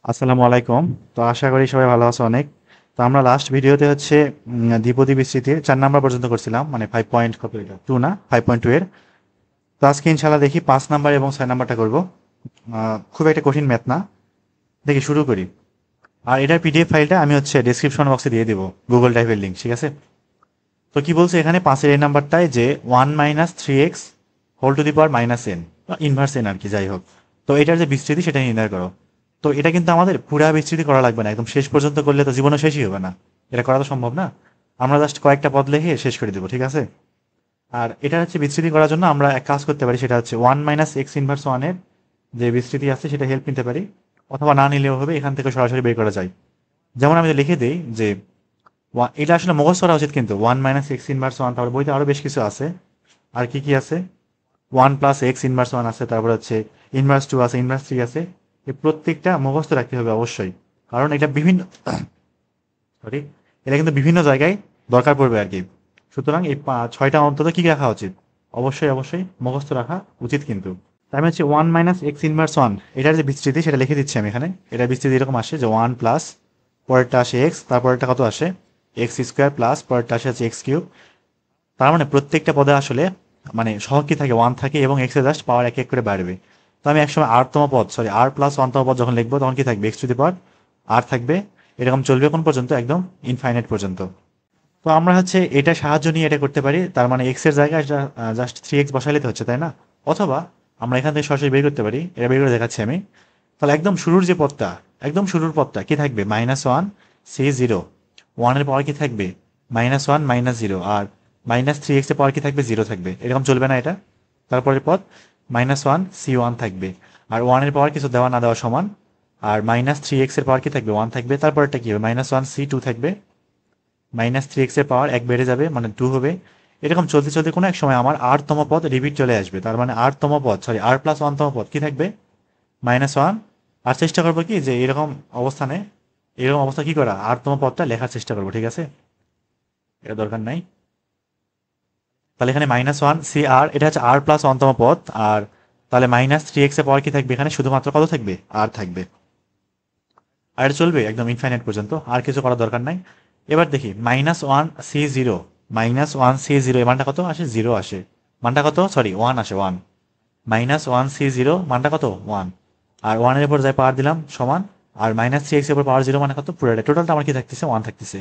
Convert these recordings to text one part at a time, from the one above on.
আসসালামু আলাইকুম। তো আশা করি সবাই ভালো আছো অনেক। তো আমরা লাস্ট ভিডিওতে হচ্ছে দ্বিপদী বিস্তৃতির 4 নাম্বার পর্যন্ত করছিলাম, মানে 5 পয়েন্ট কত এটা 2 না 5.2 এর। তো আজকে ইনশাল্লাহ দেখি 5 নাম্বার এবং 6 নাম্বারটা করবো। খুব একটা কঠিন ম্যাথ না, দেখি শুরু করি। আর এটার পিডিএফ ফাইলটা আমি হচ্ছে ডেসক্রিপশন বক্সে দিয়ে দেবো, গুগল ড্রাইভের লিঙ্ক, ঠিক আছে? তো কি বলছে এখানে 5-এর এই নাম্বারটায় যে 1 - 3x whole to the power -n, inverse n আর কি, যাই হোক। তো এটার যে বিস্তৃতি সেটা নির্ণয় করো। তো এটা কিন্তু আমাদের পুরা বিস্তৃতি করা লাগবে না, একদম শেষ পর্যন্ত করলে তো জীবনও শেষই হবে না। এটা করা তো সম্ভব না। আমরা জাস্ট কয়েকটা পদ লিখে শেষ করে দেবো, ঠিক আছে? আর এটা হচ্ছে বিস্তৃতি করার জন্য আমরা এক কাজ করতে পারি, সেটা হচ্ছে 1 - x−1 এর যে বিস্তৃতি আছে সেটা হেল্প নিতে পারি, অথবা না নিলেও হবে, এখান থেকে সরাসরি বের করা যায়। যেমন আমি লিখে দিই যে এটা আসলে মুখস্থ করা উচিত, কিন্তু 1 - x−1, তারপর বইতে আরো বেশ কিছু আছে। আর কি কি আছে? 1 + x−1 আছে, তারপর হচ্ছে ইনভার্স 2 আছে, ইনভার্স 3 আছে। এই প্রত্যেকটা মুখস্থ রাখতে হবে অবশ্যই, কারণ এটা বিভিন্ন সরি এটা কিন্তু বিভিন্ন জায়গায় দরকার পড়বে আর কি। সুতরাং এই 6টা অন্তত কি রাখা উচিত? অবশ্যই অবশ্যই মুখস্থ রাখা উচিত কিন্তু। তাই আমি হচ্ছে 1 - x−1 এটার যে বিস্তৃতি সেটা লিখে দিচ্ছি আমি এখানে। এটার বিস্তৃতি এরকম আসে যে 1 প্লাস, পরেরটা আসে এক্স, তারপরেরটা কত আসে x² প্লাস, পরেরটা আসে হচ্ছে x³। তার মানে প্রত্যেকটা পদে আসলে মানে সহগ কি থাকে, 1 থাকে, এবং এক্স এর জাস্ট পাওয়ার এক এক করে বাড়বে। তো আমি একসময় r তম পদ, সরি r+1তম পদ যখন লিখবো, তখন কি থাকবে, x⁴ থাকবে। এরকম চলবে কোন পর্যন্ত? একদম ইনফাইনাইট পর্যন্ত। তো আমরা হচ্ছে এটা সাহায্য নিয়ে এটা করতে পারি, তার মানে এক্স এর জায়গায় জাস্ট 3x বসাইলে তো হচ্ছে, তাই না? অথবা আমরা এখান থেকে সরাসরি বের করতে পারি, এটা বের করে দেখাচ্ছি আমি। তাহলে একদম শুরুর যে পদটা, একদম শুরুর পদটা কি থাকবে, -1 c0। 1 এর পাওয়ার কি থাকবে, -1 -0, আর -3x এর পাওয়ার কি থাকবে, 0 থাকবে। এরকম চলবে না এটা? তারপরের পদ -1 c1 থাকবে, আর 1 এর পাওয়ার কিছু দেওয়া না দেওয়া সমান। আর -3x এর পাওয়ার কি থাকবে, 1 থাকবে। তারপরটা কি হবে, -1 c2 থাকবে। -3x এর পাওয়ার 1 বেড়ে যাবে, মানে 2 হবে। এরকম চলতে চলতে কোনো এক সময় আমার r তম পদ রিপিট চলে আসবে, তার মানে r তম পদ, সরি r+1তম পদ কি থাকবে, -1। আর চেষ্টা করবো কি যে এরকম অবস্থানে, এরকম অবস্থা কি করা, r তম পদটা লেখার চেষ্টা করবো, ঠিক আছে? এটা দরকার নাই। তাহলে এখানে -1 cr, এটা হচ্ছে r+1তম পদ। আর তাহলে -3x এর পাওয়ার কি থাকবে, এখানে শুধুমাত্র কত থাকবে, r থাকবে। আর এটা চলবে একদম ইনফাইনাইট পর্যন্ত, আর কিছু করার দরকার নাই। এবার দেখি -1 c0, -1 c0 এর মানটা কত আসে, 0 আসে। মানটা কত, সরি 1 আসে, 1। -1 c0 মানটা কত, 1। আর 1 এর উপর যাই পাওয়ার দিলাম সমান। আর -3x এর উপর পাওয়ার 0 মানে কত, পুরোটা টোটালটা আমার কি থাকতেছে, 1 থাকতেছে।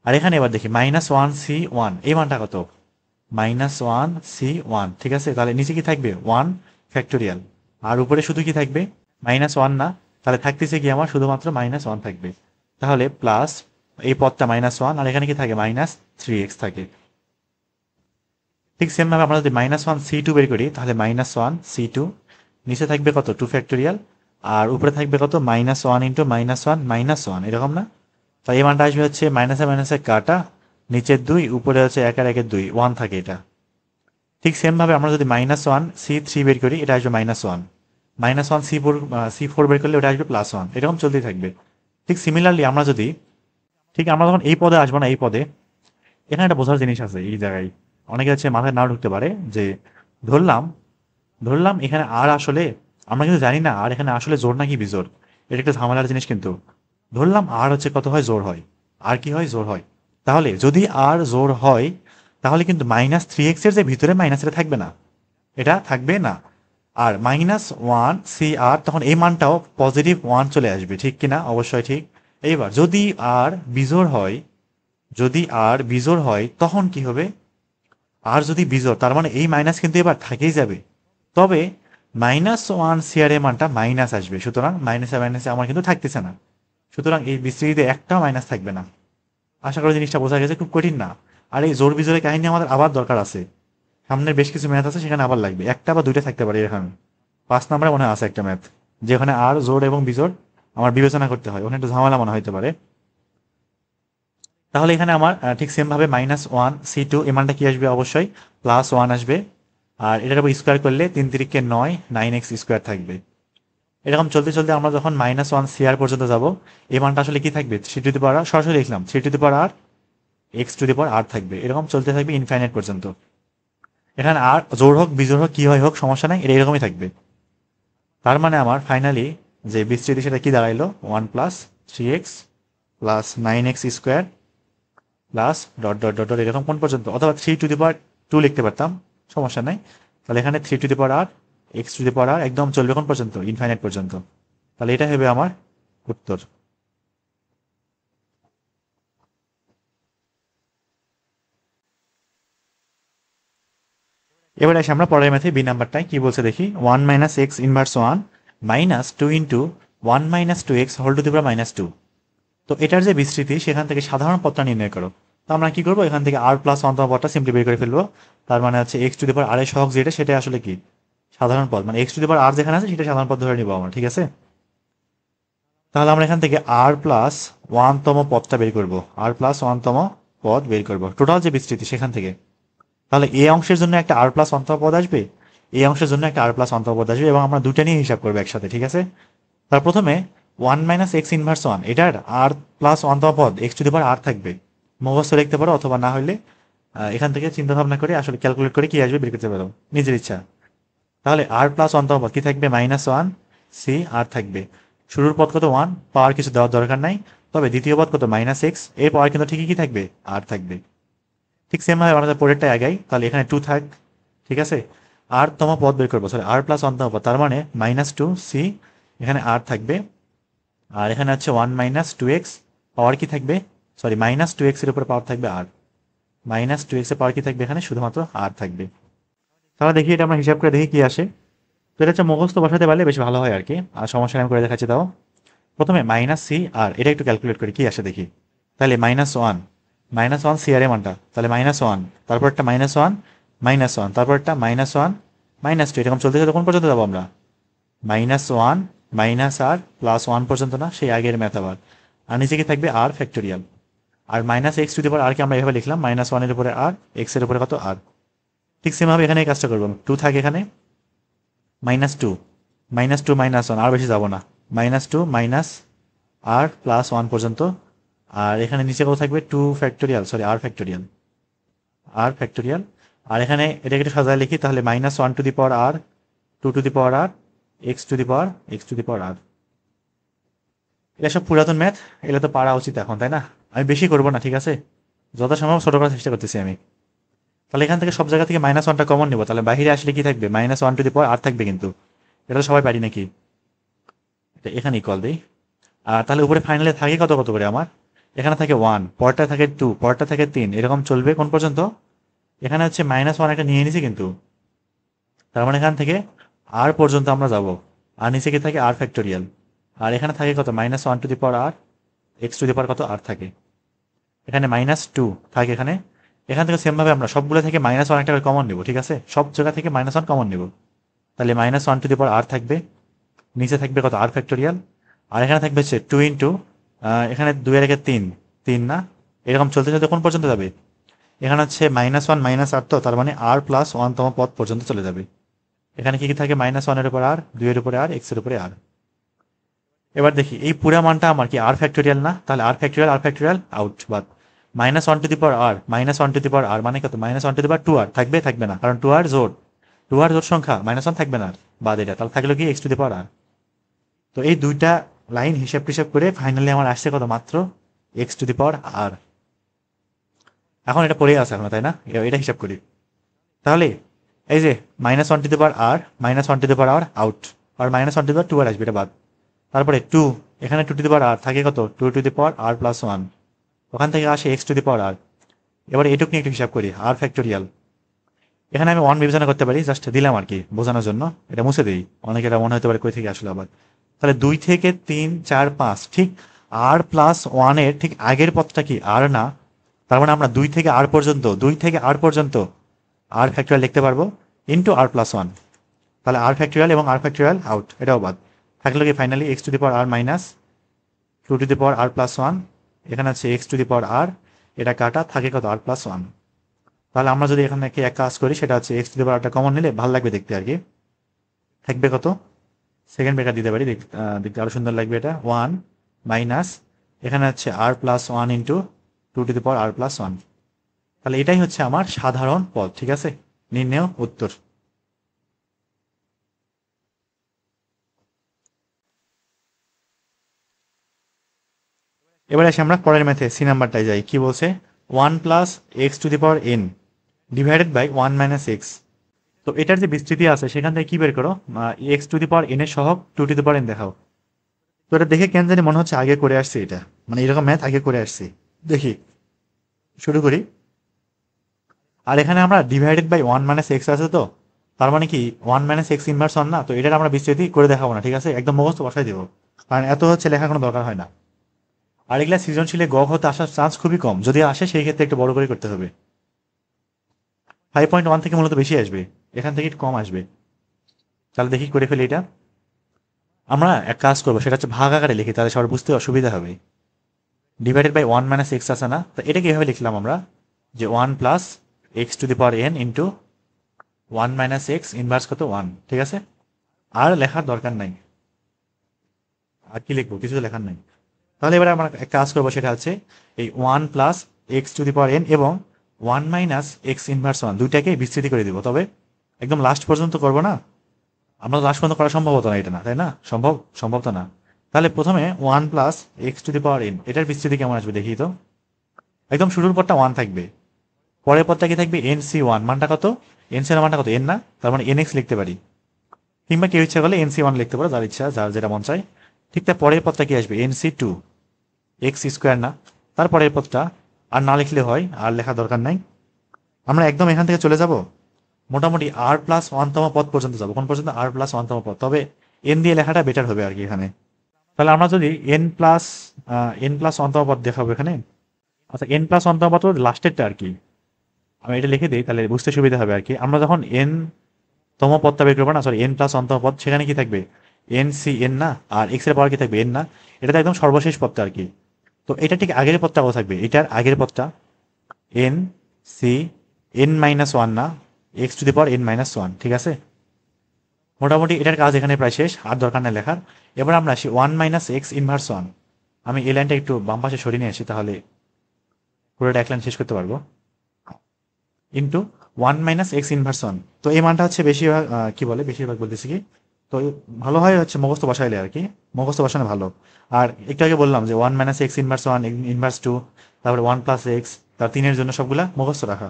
আর এখানে এবার দেখি -1 c1 এই মানটা কত, -1 c1, ঠিক আছে? তাহলে নিচে কি থাকবে, 1 ফ্যাক্টোরিয়াল। আর উপরে শুধু কি থাকবে, -1 না। তাহলে থাকতেছে কি আমার, শুধুমাত্র -1 থাকবে। তাহলে প্লাস এই পদটা -1, আর এখানে কি থাকে, -3x থাকে। ঠিক সেম ভাবে আমরা যদি -1 c2 বের করি, তাহলে -1 c2 নিচে থাকবে কত, 2 ফ্যাক্টোরিয়াল। আর উপরে থাকবে কত, -1 ইন্টু -1 এরকম না? তো এই মানটা আসবে হচ্ছে মাইনাসে মাইনাসে কাটা, নিচের 2, উপরে হচ্ছে 1 আর 1 এর 2, 1 থাকে এটা। ঠিক সেম ভাবে আমরা যদি -1 c3 বের করি, এটা আসবে -1। -1 c4 বের করলে ওটা আসবে +1, এরকম চলতেই থাকবে। ঠিক সিমিলারলি আমরা যদি, ঠিক আমরা যখন এই পদে আসবো না, এই পদে এখানে একটা বোঝার জিনিস আছে এই জায়গায়, অনেকে হচ্ছে মাথায় নাও ঢুকতে পারে যে ধরলাম ধরলাম এখানে আর আসলে, আমরা কিন্তু জানি না আর এখানে আসলে জোর নাকি বিজোড়। এটা একটা ঝামেলার জিনিস কিন্তু। ধরলাম আর হচ্ছে কত হয়, জোর হয়। আর কি হয়, জোর হয়। তাহলে যদি আর জোর হয়, তাহলে কিন্তু -3x এর যে ভিতরে মাইনাস, এটা থাকবে না, এটা থাকবে না। আর -1 cr, তখন এই মানটাও +1 চলে আসবে, ঠিক কিনা? অবশ্যই ঠিক। এইবার যদি আর বিজোড় হয়, যদি আর বিজোড় হয় তখন কি হবে, আর যদি বিজোড়, তার মানে এই মাইনাস কিন্তু এবার থেকেই যাবে। তবে -1 cr এর মানটা মাইনাস আসবে, সুতরাং মাইনাসে মাইনাসে আমার কিন্তু থাকতেছে না। সুতরাং এই বিস্তৃতিতে একটাও মাইনাস থাকবে না। আশা করি জিনিসটা বোঝা গেছে, খুব কঠিন না। আর এই জোর বিজোড়ের কাহিনী আমাদের আবার দরকার আছে, সামনের বেশ কিছু ম্যাথ আছে, সেখানে আবার লাগবে, একটা বা দুইটা থাকতে পারে এখানে। 5 নম্বরে মনে হয় আছে একটা ম্যাথ, যেখানে আর জোড় এবং বিজোড় আমার বিবেচনা করতে হয়, ওখানে একটু ঝামেলা মনে হইতে পারে। তাহলে এখানে আমার ঠিক সেম ভাবে -1 c2 এই মানটা কি আসবে, অবশ্যই +1 আসবে। আর এটার উপর স্কোয়ার করলে 3×3 = 9, 9x² থাকবে। এরকম চলতে চলতে আমরা যখন -1 cr পর্যন্ত যাব, এই মানটা আসলে কি থাকবে, 3 সরাসরি লিখলাম 3 x⁴ থাকবে। এরকম চলতে থাকবে ইনফাইনাইট পর্যন্ত। এখানে আর জোড় হোক বিজোড় হোক কি হয় হোক সমস্যা নাই, এটা এরকমই থাকবে। তার মানে আমার ফাইনালি যে বিস্তৃতি সেটা কি দাঁড়াইলো 1+3x plus 9x² plus dot dot dot dot এরকম কোন পর্যন্ত, অথবা 3^2 লিখতে পারতাম, সমস্যা নাই। তাহলে এখানে 3^r x^r একদম চলবে কোন পর্যন্ত, ইনফাইনাইট পর্যন্ত। তাহলে এটা হবে আমার উত্তর। এবার আসি আমরা পরের ম্যাথে বি নাম্বারটায় কি বলছে দেখি। 1 - x inverse 1 -2 into 1 - 2x whole to the power -2। তো এটার যে বিস্তৃতি সেখান থেকে সাধারণ পদটা নির্ণয় করো। তো আমরা কি করবো, এখান থেকে r প্লাস 1 তম পদটা সিম্পলি বের করে ফেলবো। তার মানে হচ্ছে x to the power r এর সহগ যেটা সেটা আসলে কি সাধারণ পদ, মানে x to the power r যেখানে আছে সেটা সাধারণ পদ ধরে নিবো আমরা, ঠিক আছে। তাহলে আমরা এখান থেকে r প্লাস 1 তম পদটা বের করবো, r প্লাস 1 তম পদ বের করবো টোটাল যে বিস্তৃতি সেখান থেকে। তাহলে এই অংশের জন্য একটা r প্লাস 1 তম পদ আসবে, এই অংশের জন্য একটা r প্লাস 1 তম পদ আসবে, এবং আমরা দুটো নিয়ে হিসাব করবো একসাথে, ঠিক আছে। তার প্রথমে 1 - x ইনভার্স 1 এটার r প্লাস 1 তম পদ x to the power r থাকবে, মুখস্থ লিখতে পারো, অথবা না হলে এখান থেকে চিন্তা ভাবনা করে আসলে ক্যালকুলেট করে কি আসবে বের করতে পারো নিজের ইচ্ছা। তাহলে r প্লাস 1 তম পদ কি থাকবে, -1 c r থাকবে। শুরুর পদ কত 1, পাওয়ার কিছু দেওয়ার দরকার নাই। তবে দ্বিতীয় পদ কত -x, এর পাওয়ার কিন্তু ঠিকই কি থাকবে, r থাকবে। ঠিক সেম ভাবে আমাদের পরেরটা আগাই, তাহলে এখানে 2 থাক, ঠিক আছে। r তম পদ বের করবো, সরি r প্লাস 1 তম পদ, তার মানে -2 c, এখানে r থাকবে। আর এখানে হচ্ছে 1 - 2x, পাওয়ার কি থাকবে, সরি -2x এর উপর পাওয়ার থাকবে r, -2x এর পাওয়ার কি থাকবে, এখানে শুধুমাত্র r থাকবে। তাহলে দেখি এটা আমরা হিসাব করে দেখি কি আসে। তো এটা হচ্ছে মুখস্থ বসাতে পারলে বেশ ভালো হয় আর কি, আর সমস্যা আমি করে দেখাচ্ছি। তাও প্রথমে -c r এটা একটু ক্যালকুলেট করি কি আসে দেখি। তাহলে -1 c r এর মানটা, তাহলে -1, তারপর একটা -1 -1, তারপর একটা -1 -2, এরকম চলতে চলতে কোন পর্যন্ত যাবো আমরা, -1 -r প্লাস 1 পর্যন্ত, না সেই আগের ম্যাথ আবার। আর নিচে কি থাকবে r ফ্যাক্টোরিয়াল। আর -x to the power r কে আমরা এভাবে লিখলাম, -1 এর উপরে r, x এর উপরে কত r। ঠিক সেমভাবে এখানে এই কাজটা করবো, 2 থাকে এখানে, -2 -2 -1, আর বেশি যাবো না, -2 r প্লাস 1 পর্যন্ত। আর এখানে নিচে কত থাকবে, 2 ফ্যাক্টোরিয়াল, সরি r ফ্যাক্টোরিয়াল, আর এখানে এটাকে একটু সাজায় লিখি, তাহলে -1 to the power r, 2 two the power r, x to the power r। এটা সব পুরাতন ম্যাথ, এগুলো তো পারা উচিত এখন, তাই না। আমি বেশি করবো না, ঠিক আছে, যথাসম্ভব ছোট করার চেষ্টা করতেছি আমি। তাহলে এখান থেকে সব জায়গা থেকে -1টা কমন নিব, তাহলে বাইরে আসলে কি থাকবে, -1 টু দি পাওয়ার r থাকবে, কিন্তু এটা তো সবাই পারি নাকি, এটা এখানে ইকুয়াল দিই। আর তাহলে উপরে ফাইনালে থাকে কত কত করে আমার, এখানে থাকে 1, পরটা থাকে 2, পরটা থাকে 3, এরকম চলবে কোন পর্যন্ত। এখানে হচ্ছে -1 একটা নিয়ে নিছি কিন্তু, তার মানে এখান থেকে r পর্যন্ত আমরা যাব। আর নিচে কি থাকে, r ফ্যাক্টোরিয়াল। আর এখানে থাকে কত, -1 to the power r, x to the power কত r থাকে, এখানে -2 থাকে এখানে। এখান থেকে সেম ভাবে আমরা সবগুলো থেকে -1 একটা কমন নিব, ঠিক আছে, সব জায়গা থেকে -1 কমন নিব। তাহলে -1 টু দি পাওয়ার r থাকবে, নিচে থাকবে কত, r ফ্যাক্টোরিয়াল। আর এখানে থাকবে হচ্ছে 2 ইন্টু, এখানে 2 এর আগে 3 না, এরকম চলতে চলতে কোন পর্যন্ত যাবে, এখানে হচ্ছে -1 - r, তো তার মানে r প্লাস 1 তম পদ পর্যন্ত চলে যাবে। এখানে কি কি থাকে, -1 এর উপর r, 2 এর উপরে r, x এর উপরে r। এবার দেখি এই পুরা মানটা আমার কি r ফ্যাক্টোরিয়াল না, তাহলে r ফ্যাক্টোরিয়াল আউট, বাদ। -1 to the power r, -1 to the power r মানে কত, -1 টু দি পাওয়ার 2r থাকবে, থাকবে না, কারণ 2r জোড়, 2r জোড় সংখ্যা, -1 থাকবে না, বাদ এটা, তাহলে থাকলো কি x to the power r। তো এই দুইটা লাইন হিসাব টিসাব করে ফাইনালি আমার আসছে কত, মাত্র x to the power r। এখন এটা পড়ে আছে এখন, তাই না, এটা হিসাব করি। তাহলে এই যে -1 to the power r, -1 to the power r out, আর -1 টু দি পাওয়ার 2r আসবে, এটা বাদ। তারপরে 2, এখানে 2 টু দি পাওয়ার r থাকে কত, 2 two the power r plus 1, ওখান থেকে আসে x to the power r। এবার এটুক নিয়ে একটু হিসাব করি, r ফ্যাক্টোরিয়াল। এখানে আমি 1 বিবেচনা করতে পারি, জাস্ট দিলাম আর কি বোঝানোর জন্য, এটা মুছে দিই, অনেকে এটা মনে হতে পারে কই থেকে আসলে আবার। তাহলে 2 থেকে 3 4 5, ঠিক r প্লাস 1 এর ঠিক আগের পদটা কি r না, তার মানে আমরা 2 থেকে r পর্যন্ত, 2 থেকে r পর্যন্ত r ফ্যাক্টোরিয়াল লিখতে পারবো ইন্টু r প্লাস 1। তাহলে r ফ্যাক্টোরিয়াল এবং r ফ্যাক্টোরিয়াল আউট, এটাও বাদ। থাকলো কি finally x to the power r minus 2 two the power r plus 1, এখানে আছে x to the power r, এটা কাটা থাকে কত, r প্লাস 1। তাহলে আমরা যদি এখানে এক কাজ করি, সেটা হচ্ছে x to the power common নিলে ভালো লাগবে দেখতে আর কি, থাকবে কত, সেকেন্ড ব্রেকার দিতে পারি, দেখতে আরো সুন্দর লাগবে, এটা 1 মাইনাস, এখানে হচ্ছে r plus 1 into 2 two the power r plus 1। তাহলে এটাই হচ্ছে আমার সাধারণ পদ, ঠিক আছে, নির্ণেয় উত্তর। এবার আসি আমরা পরের ম্যাথে সি নাম্বারটায় যাই। কি বলছে? 1 plus x two the power n divided by 1 minus x. তো এটার যে বিস্তৃতি আছে সেখান থেকে কি বের করো? X two the power n এর সহগ two to the power n দেখাও। তো এটা দেখে কেন জানি মনে হচ্ছে আগে করে আসছি, এটা মানে এরকম ম্যাথ আগে করে আসছি। দেখি, শুরু করি। আর এখানে আমরা ডিভাইডেড বাই 1 মাইনাস এক্স আছে, তো তার মানে কি 1 মাইনাস এক্স ইনভার্স 1 না? তো এটার আমরা বিস্তৃতি করে দেখাবো না, ঠিক আছে? একদম মুখস্থ বসাই দেবো, কারণ এত হচ্ছে লেখার কোনো দরকার হয় না। আর এগুলা সৃজনশীলে গ হতে আসার চান্স খুবই কম, যদি আসে সেই ক্ষেত্রে একটু বড় করে করতে হবে। 5.1 থেকে মূলত বেশি আসবে, এখান থেকে একটু কম আসবে। তাহলে দেখি করে ফেলি এটা। আমরা এক কাজ করবো, সেটা হচ্ছে ভাগ আকারে লিখি, তাহলে সবার বুঝতে অসুবিধা হবে। ডিভাইডেড বাই 1 মাইনাস এক্স আছে না? তো এটা কিভাবে লিখলাম আমরা, যে 1 plus x two the power N into 1 minus x inverse কত 1, ঠিক আছে? আর লেখার দরকার নাই, আর কি লিখবো, কিছু তো লেখার নাই। তাহলে এবার আমরা এক কাজ করবো, সেটা হচ্ছে এই 1 plus x two the power N এবং 1 মাইনাস এক্স ইনভার্স 1 দুইটাকে বিস্তৃতি করে দিব। তবে একদম লাস্ট পর্যন্ত করবো না, আমরা লাস্ট পর্যন্ত করা সম্ভব হতো না এটা, না তাই না? সম্ভব তো না। তাহলে প্রথমে 1 plus x two the power N, এটার বিস্তৃতি কেমন আসবে দেখি তো। একদম শুরুর পরটা 1 থাকবে, পরের পরটা কি থাকবে? এন সি 1, মানটা কত? এন সি এর মানটা কত? এন না? তার মানে এন এক্স লিখতে পারি, কিংবা কেউ ইচ্ছা করলে এন সি 1 লিখতে পারো, যার ইচ্ছা, যার যেটা মন চায়। ঠিক তার পরের পরটা কি আসবে? এন সি 2 এক্স স্কোয়ার না? তারপরের পদটা আর না লিখলে হয়, আর লেখা দরকার নাই। আমরা একদম এখান থেকে চলে যাব, মোটামুটি আর প্লাস 1তম পদ পর্যন্ত যাব। কোন পর্যন্ত? আর প্লাস 1তম পদ। তবে এন দিয়ে লেখাটা বেটার হবে আর কি এখানে। তাহলে আমরা যদি এন প্লাস 1তম পদ দেখাবো এখানে। আচ্ছা, এন প্লাস 1তম পদ লাস্টেরটা আর কি, আমি এটা লিখে দিই, তাহলে বুঝতে সুবিধা হবে আর কি। আমরা যখন এন তম পদটা বের করবো না, সরি এন প্লাস 1তম পদ, সেখানে কি থাকবে? এন সি এন না? আর এক্স এর পাওয়ার কি থাকবে? এন না? এটা তো একদম সর্বশেষ পদটা আর কি। তো এটা ঠিক আগের পদটা কত থাকবে? এটার আগের পদটা এন সি এন মাইনাস 1 না? X two the power n minus 1, ঠিক আছে? মোটামুটি এটার কাজ এখানে প্রায় শেষ, আর দরকার নেই লেখার। এবার আমরা আসি 1 মাইনাস এক্স ইনভার্স 1। আমি এই লাইনটা একটু বাম পাশে সরিয়ে নিয়ে আসি, তাহলে পুরোটা এক লাইন শেষ করতে পারবো। Into 1 minus x inverse 1। তো এই মানটা হচ্ছে বেশিরভাগ কি বলে, বেশিরভাগ বলতেছি কি, তো ভালো হয় হচ্ছে মুখস্থ বসাইলে আর কি, মুখস্থ বসানো ভালো। আর একটু আগে বললাম যে 1 মাইনাস এক্স ইনভার্স 1 ইনভার্স 2, তারপরে 1 প্লাস এক্স, তার 3-এর জন্য সবগুলা মুখস্থ রাখা।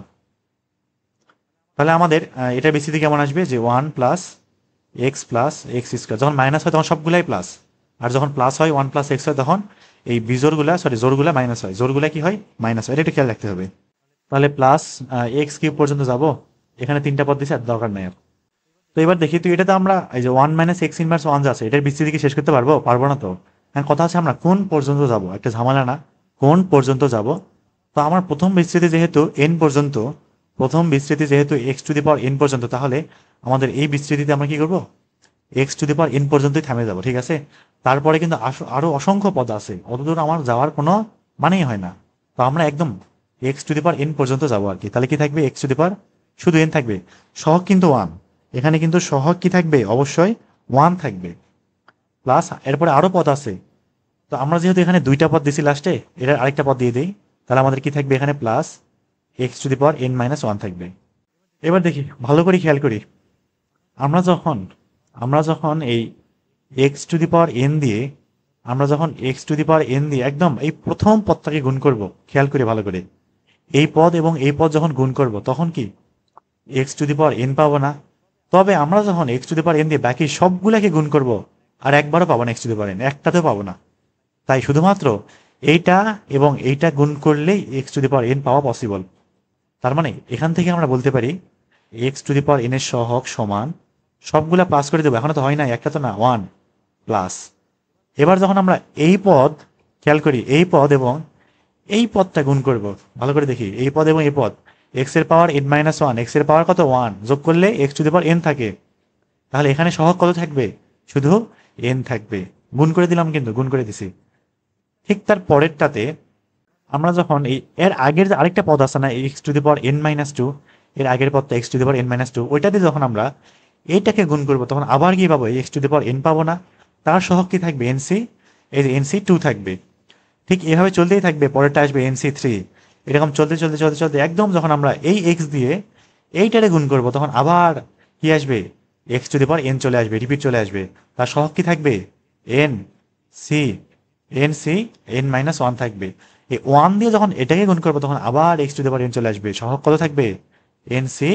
তাহলে আমাদের এটার বিস্তৃতি কেমন আসবে, যে 1 প্লাস এক্স স্কোয়ার। যখন মাইনাস হয় তখন সবগুলাই প্লাস, আর যখন প্লাস হয় 1 প্লাস এক্স হয় তখন এই জোরগুলা মাইনাস হয়, জোরগুলা কি হয়? মাইনাস হয়। এটা একটু খেয়াল রাখতে হবে। তাহলে প্লাস এক্স কিউব পর্যন্ত যাব, এখানে 3টা পদ দিছে, আর দরকার নাই আর। তো এবার দেখি, তো এটাতে আমরা এই যে 1 মাইনাস এক্স ইনভার্স 1 আছে, এটার বিস্তৃতি কি শেষ করতে পারবো না তো। এখন কথা আছে আমরা কোন পর্যন্ত যাব, একটা ঝামেলা না? কোন পর্যন্ত যাব? তো আমার প্রথম বিস্তৃতি যেহেতু এন পর্যন্ত, প্রথম বিস্তৃতি যেহেতু x two the power N পর্যন্ত, তাহলে আমাদের এই বিস্তৃতিতে আমরা কি করব? X two the power N পর্যন্তই থামে যাব, ঠিক আছে? তারপরে কিন্তু আরো অসংখ্য পদ আছে, অতদূর আমার যাওয়ার কোনো মানেই হয় না। তো আমরা একদম x two the power N পর্যন্ত যাবো আর কি। তাহলে কি থাকবে? এক্স টু দি পাওয়ার শুধু এন থাকবে, সহগ কিন্তু 1, এখানে কিন্তু সহগ কি থাকবে? অবশ্যই 1 থাকবে। প্লাস এরপরে আরো পদ আছে, তো আমরা যেহেতু এখানে 2টা পদ দিছি লাস্টে, এটার আরেকটা পদ দিয়ে দিই, তাহলে আমাদের কি থাকবে? এখানে plus x two the power n minus 1 থাকবে। এবার দেখি, ভালো করে খেয়াল করি, আমরা যখন এই x two the power n দিয়ে, একদম এই প্রথম পদটাকে গুণ করব, খেয়াল করে ভালো করে, এই পদ এবং এই পদ যখন গুণ করব, তখন কি x two the power n পাবো না? তবে আমরা যখন x two the power n দিয়ে বাকি সবগুলাকে গুণ করব, আর একবারও পাবো না x two the power n, একটাতেও পাবো না। তাই শুধুমাত্র এইটা এবং এইটা গুণ করলেই x two the power n পাওয়া পসিবল। তার মানে এখান থেকে আমরা বলতে পারি x two the power n এর সহগ সমান, সবগুলা প্লাস করে দেবো, এখনো তো হয় না, একটা তো না, 1 প্লাস। এবার যখন আমরা এই পদ, খেয়াল করি, এই পদ এবং এই পদটা গুণ করব, ভালো করে দেখি, এই পদ এবং এই পদ, এক্স এর পাওয়ার এন মাইনাস 1, এক্স এর পাওয়ার কত? 1, যোগ করলে x two the power N থাকে। তাহলে এখানে সহগ কত থাকবে? শুধু এন থাকবে। গুণ করে দিলাম, কিন্তু গুণ করে দিছি। ঠিক তার পরেরটাতে আমরা যখন এর আগের যে আরেকটা পদ আছে না, x two the power n minus 2, এর আগের পদটা x two the power n minus 2, ওইটাতে যখন আমরা এইটাকে গুণ করবো, তখন আবার কি পাবো? X two the power n পাবো না, তার সহগ কি থাকবে? এনসি, এই যে এনসি 2 থাকবে। ঠিক এভাবে চলতেই থাকবে, পরেরটা আসবে এনসি 3, এরকম চলতে চলতে চলতে চলতে একদম যখন আমরা এই এক্স দিয়ে এইটারে গুণ করবো, তখন আবার কি আসবে? X two the power n চলে আসবে, রিপিট চলে আসবে। তার সহগ কি থাকবে? N C n C n minus one থাকবে। এই ওয়ান দিয়ে যখন এটাকে গুণ করবো তখন আবার x two the power n চলে আসবে, সহগ কত থাকবে? এন সি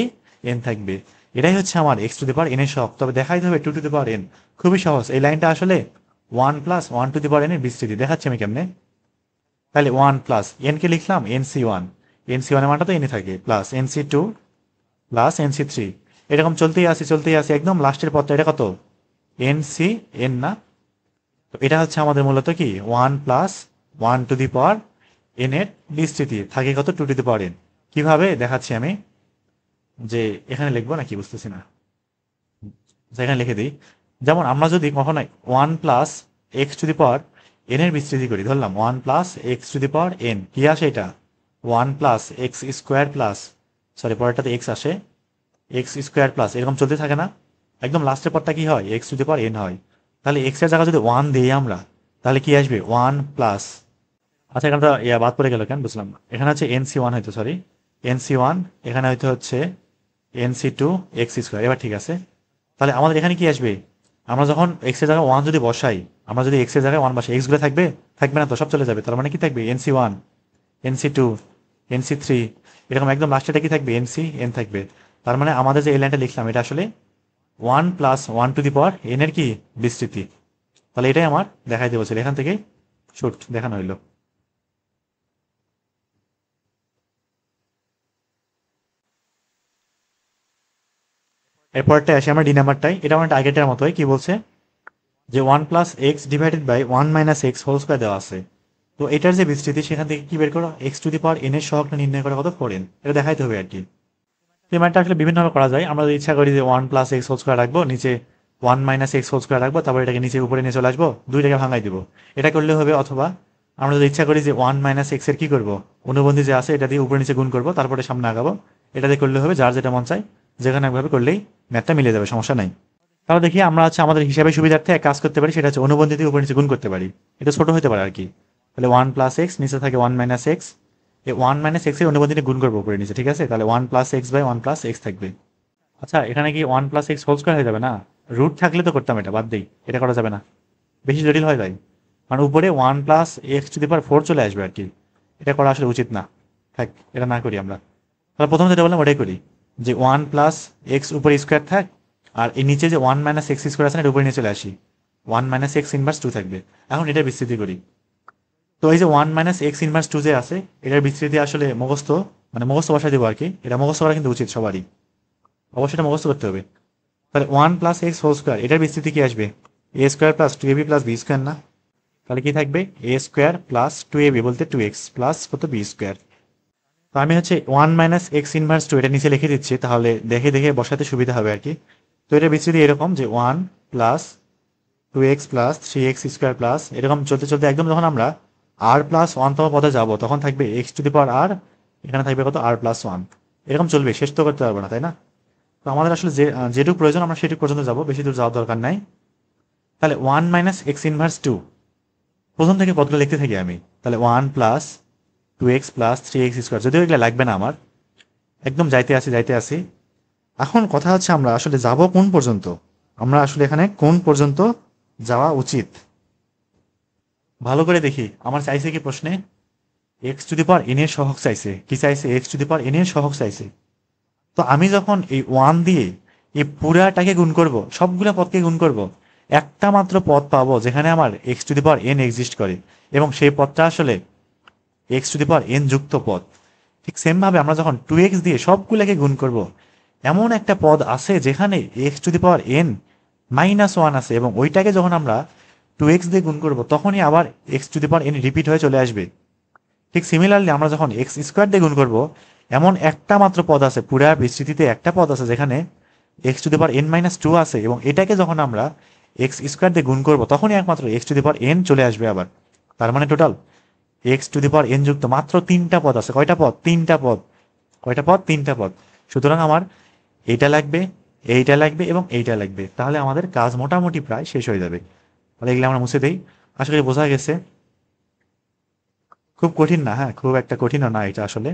এন থাকবে। এটাই হচ্ছে আমার x two the power n এর সহগ। তবে দেখাইতে হবে two to the power n. খুবই সহজ, এই লাইনটা আসলে one plus one two the power n এর বিস্তৃতি। দেখাচ্ছি আমি কেমনে। তাহলে ওয়ান প্লাস এনকে লিখলাম n C one, n C ওয়ানের মানটা তো এনে থাকে, plus n C two plus n C three, এরকম চলতেই আসি একদম লাস্টের পথটা। এটা কত? এন সি এন না? তো এটা হচ্ছে আমাদের মূলত কি one plus one two the power n এর বিস্তৃতি, থাকে কত? Two to the power n. কিভাবে দেখাচ্ছি আমি, যে এখানে লিখবো নাকি বুঝতেছি না, এখানে লিখে দিই। যেমন আমরা যদি কখনোই one plus x two the power n এর বিস্তৃতি করি, ধরলাম one plus x two the power n, কি আসে এটা? One plus x square plus, sorry পরেরটাতে এক্স আসে, এক্স স্কোয়ার প্লাস, এরকম চলতে থাকে না? একদম লাস্টের পরটা কি হয়? X two the power n হয়। তাহলে এক্স এর জায়গায় যদি ওয়ান দিই আমরা, তাহলে কি আসবে? ওয়ান প্লাস, আচ্ছা এখানটা বাদ পড়ে গেল কেন বুঝলাম না। এখানে হচ্ছে এন সি ওয়ান হয়তো, সরি এন সি ওয়ান, এখানে হয়তো হচ্ছে n C two x square. এবার ঠিক আছে, তাহলে আমাদের এখানে কি আসবে? আমরা যখন এক্স এর জায়গায় ওয়ান যদি বসাই, আমরা যদি এক্স এর জায়গায় ওয়ান বসাই, এক্স গুলো থাকবে? থাকবে না তো, সব চলে যাবে। তার মানে কি থাকবে? N C one, n C two, n C three, এরকম একদম লাস্টেটা কি থাকবে? এন সি এন থাকবে। তার মানে আমাদের যে এই লাইনটা লিখলাম এটা আসলে one plus one two the power n এর কি বিস্তৃতি। তাহলে এটাই আমার দেখাই দিয়ে বলছিল, এখান থেকে শুট দেখানো হইলো। এরপরটা আসি আমরা ডি নাম্বারটাই, এটা আমার আগেরটার মতোই। কি বলছে? যে one plus x divided by one minus x whole square দেওয়া আছে। তো এটার যে বিস্তৃতি সেখান থেকে কি বের করো? X two the power n এর সহগটা নির্ণয় করা কত? Four N. এটা দেখাইতে হবে আর কি। এই মানটা আসলে বিভিন্নভাবে করা যায়। আমরা যদি ইচ্ছা করি যে one plus x whole square রাখবো, নিচে one minus x whole square রাখবো, তারপর এটাকে নিচে উপরে নিয়ে চলে আসবো, দুইটাকে ভাঙাই দিব, এটা করলে হবে। অথবা আমরা যদি ইচ্ছা করি যে ওয়ান মাইনাস এক্স এর কি করবো, অনুবন্ধী যে আছে এটা দিয়ে উপরে নিচে গুণ করবো, তারপরে সামনে আগাবো, এটা দিয়ে করলে হবে। যার যেটা মন চায় যেখানে একভাবে করলেই ম্যাথটা মিলে যাবে, সমস্যা নাই। তাহলে দেখি আমরা হচ্ছে আমাদের হিসাবে সুবিধার্থে এক কাজ করতে পারি, সেটা হচ্ছে অনুবন্ধী দিয়ে উপরে নিচে গুণ করতে পারি। এটা ছোট হতে পারে আর কি। তাহলে ওয়ান প্লাস এক্স, নিচে থাকে ওয়ান মাইনাস এক্স, এই ওয়ান মাইনাস এক্স এর অনুবন্ধীতে গুণ করবো উপরে নিচে, ঠিক আছে? তাহলে one plus x by one plus x থাকবে। আচ্ছা এখানে কি one plus x whole square হয়ে যাবে না? রুট থাকলে তো করতাম, এটা বাদ দিই, এটা করা যাবে না, বেশি জটিল হয় ভাই। মানে উপরে one plus x two the power four চলে আসবে আর কি, এটা করা আসলে উচিত না। থাক, এটা না করি আমরা। তাহলে প্রথমে যেটা বললাম ওটাই করি, যে ওয়ান প্লাস এক্স উপরে স্কোয়ার থাক, আর এই নিচে যে ওয়ান মাইনাস এক্স স্কোয়ার আছে না, এটা উপরে নিয়ে চলে আসি, one minus x inverse two থাকবে। এখন এটা বিস্তৃতি করি। তো এই যে one minus x inverse two যে আছে, এটার বিস্তৃতি আসলে মুখস্থ, মানে মুখস্থ বসাই দেবো আর কি। এটা মুখস্থ করা কিন্তু উচিত সবারই, অবশ্যই এটা মুখস্থ করতে হবে। তাহলে one plus x whole square, এটার বিস্তৃতি কি আসবে? A square plus two ab plus b square না? তাহলে কি থাকবে? A square plus two ab বলতে টু এক্স প্লাস কত? B square. তো আমি হচ্ছে one minus x inverse two এটা নিচে লিখে দিচ্ছি, তাহলে দেখে দেখে বসাতে সুবিধা হবে আর কি। তো এটা বিস্তৃতি এরকম যে one plus two x plus three x square plus, এরকম চলতে চলতে একদম যখন আমরা আর প্লাস ওয়ানতম পদে যাবো, তখন থাকবে এক্স টু দি পাওয়ার আর, এখানে থাকবে কত? আর প্লাস ওয়ান। এরকম চলবে, শেষ তো করতে পারবো না, তাই না? তো আমাদের আসলে যেটুকু প্রয়োজন আমরা সেটুকু পর্যন্ত যাবো, বেশি দূর যাওয়ার দরকার নাই। তাহলে one minus x inverse two, প্রথম থেকে পদগুলো লিখতে থাকি আমি। তাহলে one plus two x plus three x square, যদিও এগুলো লাগবে না আমার, একদম যাইতে আসি। এখন কথা হচ্ছে আমরা আসলে যাব কোন পর্যন্ত, আমরা আসলে এখানে কোন পর্যন্ত যাওয়া উচিত ভালো করে দেখি। আমার চাইছে কি প্রশ্নে? X two the power n এর সহগ চাইছে। কি চাইছে? X two the power n এর সহগ চাইছে। তো আমি যখন এই ওয়ান দিয়ে এই পুরাটাকে গুণ করব, সবগুলা পদকে গুণ করব, একটা মাত্র পদ পাবো যেখানে আমার x two the power N exist করে, এবং সেই পদটা আসলে x two the power N যুক্ত পদ। ঠিক সেম ভাবে আমরা যখন টু এক্স দিয়ে সবগুলাকে গুণ করব, এমন একটা পদ আছে যেখানে x two the power n minus one আছে, এবং ওইটাকে যখন আমরা টু এক্স দিয়ে গুণ করবো তখনই আবার x two the power N repeat হয়ে চলে আসবে। ঠিক সিমিলারলি আমরা যখন এক্স স্কোয়ার দিয়ে গুণ করবো, এমন একটা মাত্র পদ আছে, পুরা বিস্তৃতিতে একটা পদ আছে যেখানে x two the power n minus two আছে, এবং এটাকে যখন আমরা এক্স স্কোয়ার দিয়ে গুণ করবো তখনই একমাত্র x two the power n চলে আসবে আবার। তার মানে total x two the power N যুক্ত মাত্র তিনটা পদ আছে। কয়টা পদ? তিনটা পদ। কয়টা পদ? তিনটা পদ। সুতরাং আমার এইটা লাগবে, এইটা লাগবে এবং এইটা লাগবে, তাহলে আমাদের কাজ মোটামুটি প্রায় শেষ হয়ে যাবে। তাহলে এগুলো আমরা মুছে দেই। আশা করি বোঝা গেছে। খুব কঠিন না, হ্যাঁ খুব একটা কঠিনও না এটা আসলে।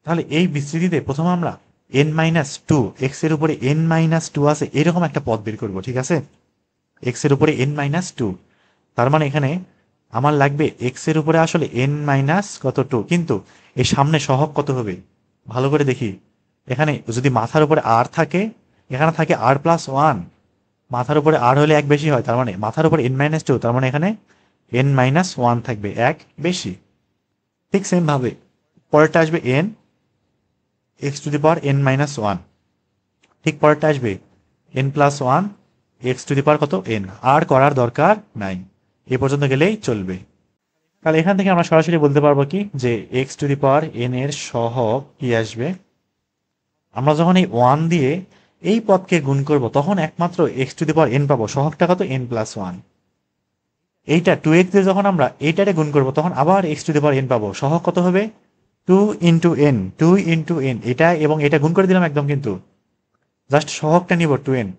তাহলে এই বিস্তৃতিতে প্রথমে আমরা এন মাইনাস টু, এক্স এর উপরে এন মাইনাস টু আছে এরকম একটা পদ বের করবো, ঠিক আছে? এক্স এর উপরে এন মাইনাস টু, তার মানে এখানে আমার লাগবে এক্স এর উপরে আসলে এন মাইনাস কত টু, কিন্তু এই সামনে সহগ কত হবে ভালো করে দেখি। এখানে যদি মাথার উপরে আর থাকে, এখানে থাকে আর প্লাস ওয়ান, মাথার উপরে আর হলে এক বেশি হয়, তার মানে মাথার উপরে এন মাইনাস টু, তার মানে এখানে এন মাইনাস ওয়ান থাকবে, এক বেশি। ঠিক সেম ভাবে পরেরটা আসবে n x two the power n minus one, ঠিক পরেরটা আসবে n plus one x two the power কত এন। আর করার দরকার নাই, এ পর্যন্ত গেলেই চলবে। তাহলে এখান থেকে আমরা সরাসরি বলতে পারবো কি যে x two the power n এর সহগ কি আসবে। আমরা যখন এই ওয়ান দিয়ে এই পদকে গুণ করব তখন একমাত্র x two the power n পাবো, সহগটা কত এন প্লাস ওয়ান। এইটা টু এক্স দিয়ে যখন আমরা এইটারে গুণ করবো তখন আবার x two the power n পাবো, সহগ কত হবে two into n, two into n, এটা এবং এটা গুণ করে দিলাম একদম, কিন্তু জাস্ট সহগটা নিব টু এন।